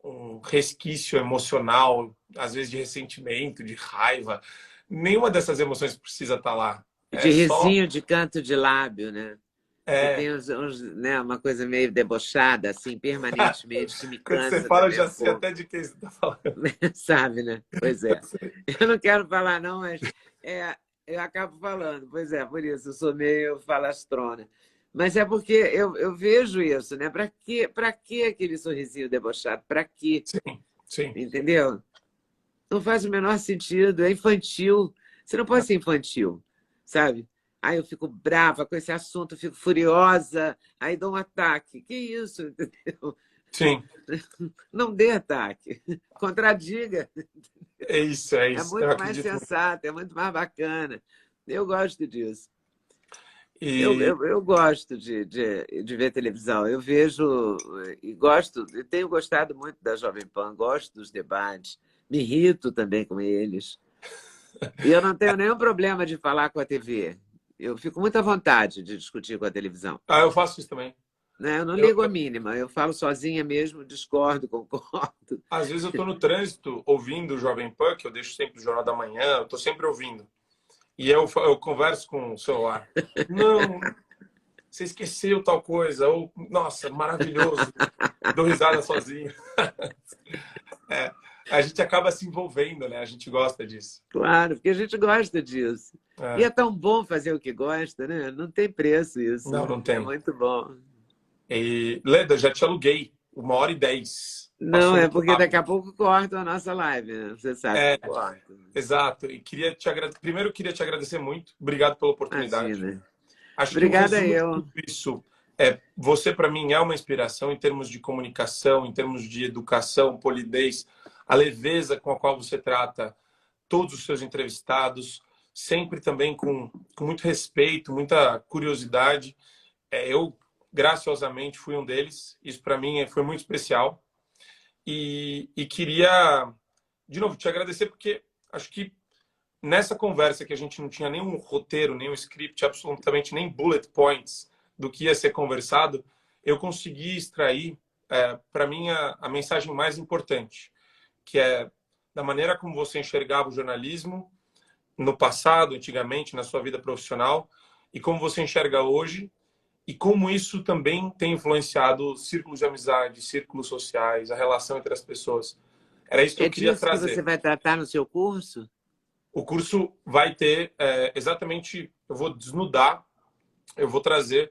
um resquício emocional, às vezes de ressentimento, de raiva. Nenhuma dessas emoções precisa estar lá. De É só. risinho de canto de lábio, né? Você É, tem né, uma coisa meio debochada, assim, permanentemente, que me quando você cansa fala, eu também já um sei pouco. até de quem você está falando. Sabe, né? Pois Eu é. sei. Eu não quero falar, não, mas eu acabo falando. Pois é, por isso, eu sou meio falastrona. Mas é porque eu vejo isso, né? Para que aquele sorrisinho debochado? Para quê? Sim, sim. Entendeu? Não faz o menor sentido, é infantil. Você não pode ser infantil, sabe? Aí eu fico brava com esse assunto, fico furiosa, aí dou um ataque. Que isso, entendeu? Sim, Não dê ataque, contradiga. é isso, é É isso. Eu muito mais acredito muito. sensato, é muito mais bacana. Eu gosto disso. E Eu gosto de ver televisão. Eu vejo e gosto, e tenho gostado muito da Jovem Pan, gosto dos debates, me irrito também com eles. E eu não tenho nenhum problema de falar com a TV. Eu fico muito à vontade de discutir com a televisão. eu faço isso também. Né? Eu não Eu, ligo a mínima, eu falo sozinha mesmo, discordo, concordo. às vezes eu estou no trânsito ouvindo o Jovem Pan, que eu deixo sempre o Jornal da Manhã, eu estou sempre ouvindo. E eu converso com o celular. Não, você esqueceu tal coisa. Ou, nossa, maravilhoso. Dou risada sozinho. É, a gente acaba se envolvendo, né? A gente gosta disso. Claro, porque a gente gosta disso. E É. é tão bom fazer o que gosta, né? Não tem preço isso. Não, não É tem. muito bom. E, Leda, já te aluguei 1h10. Não, Passou é muito porque daqui rápido. a pouco cortam a nossa live, né? Você sabe que É, corta. exato. E queria te agradecer. Primeiro, eu queria te agradecer muito. Obrigado pela oportunidade. Imagina. Acho que o Obrigada resumo de eu. tudo isso é: você, para mim, é uma inspiração em termos de comunicação, em termos de educação, polidez, a leveza com a qual você trata todos os seus entrevistados, sempre também com muito respeito, muita curiosidade. Eu, graciosamente, fui um deles. Isso, para mim, foi muito especial. E queria, de novo, te agradecer, porque acho que nessa conversa que a gente não tinha nenhum roteiro, nenhum script, absolutamente nem bullet points do que ia ser conversado, eu consegui extrair, para mim, a mensagem mais importante, que é da maneira como você enxergava o jornalismo no passado, antigamente, na sua vida profissional, e como você enxerga hoje, e como isso também tem influenciado círculos de amizade, círculos sociais, a relação entre as pessoas. Era isso que É eu queria disso que você trazer. vai tratar no seu curso? O curso vai ter exatamente, eu vou desnudar, eu vou trazer.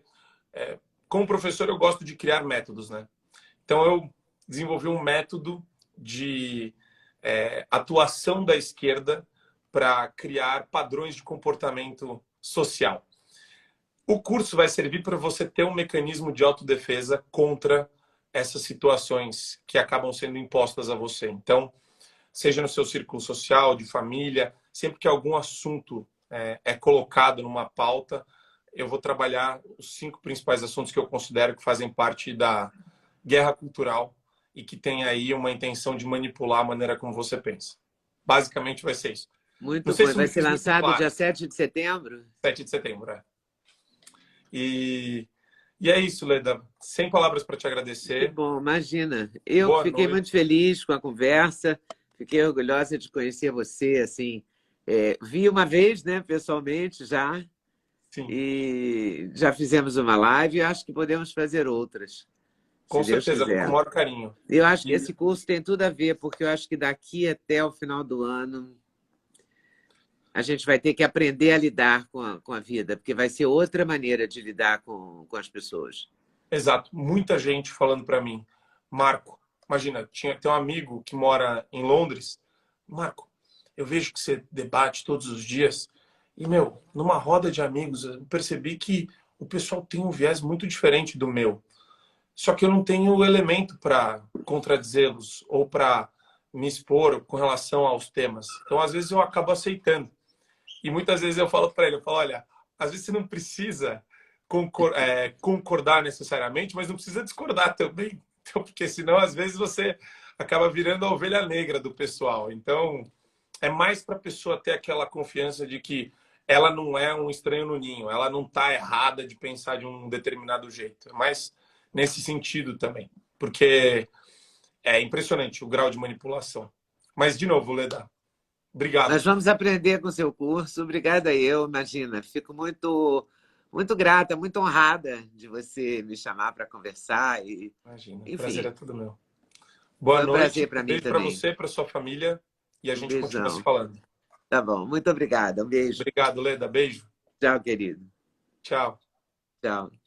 Como professor, eu gosto de criar métodos, né? Então, eu desenvolvi um método de atuação da esquerda para criar padrões de comportamento social. O curso vai servir para você ter um mecanismo de autodefesa contra essas situações que acabam sendo impostas a você. Então, seja no seu círculo social, de família, sempre que algum assunto é colocado numa pauta, eu vou trabalhar os 5 principais assuntos que eu considero que fazem parte da guerra cultural e que tem aí uma intenção de manipular a maneira como você pensa. Basicamente vai ser isso. Não Muito sei bom. E se eu vai me ser fiz muito lançado claro. dia 7 de setembro? 7 de setembro, é. E, e é isso, Leda. Sem palavras para te Que agradecer. bom, imagina. Eu Boa fiquei muito noite. feliz com a conversa, fiquei orgulhosa de conhecer você, assim, vi uma vez, né, pessoalmente já, Sim, e já fizemos uma live e acho que podemos fazer outras, com se Deus certeza, com o quiser. maior carinho. Eu acho que E, esse curso tem tudo a ver, porque eu acho que daqui até o final do ano a gente vai ter que aprender a lidar com a vida, porque vai ser outra maneira de lidar com as pessoas. exato, muita gente falando para mim, Marco, imagina, tem um amigo que mora em Londres, Marco, eu vejo que você debate todos os dias e, meu, numa roda de amigos, eu percebi que o pessoal tem um viés muito diferente do meu. Só que eu não tenho elemento para contradizê-los ou para me expor com relação aos temas. Então, às vezes, eu acabo aceitando. E muitas vezes eu falo para ele, eu falo, olha, às vezes você não precisa concordar necessariamente, mas não precisa discordar também. Então, porque senão, às vezes, você acaba virando a ovelha negra do pessoal. Então, é mais para a pessoa ter aquela confiança de que ela não é um estranho no ninho, ela não está errada de pensar de um determinado jeito. É mais nesse sentido também, porque é impressionante o grau de manipulação. Mas, de novo, Leda, Nós obrigado. vamos aprender com o seu curso. Obrigada eu, imagina. Fico muito grata, muito honrada de você me chamar para conversar e, Imagina, o prazer é enfim, todo meu. Boa foi um prazer noite, para um mim beijo para também. você, para sua família e a Um gente continua se beijão. falando. Tá bom. Muito obrigada. Um beijo. Obrigado, Leda. Beijo. Tchau, querido. Tchau. Tchau.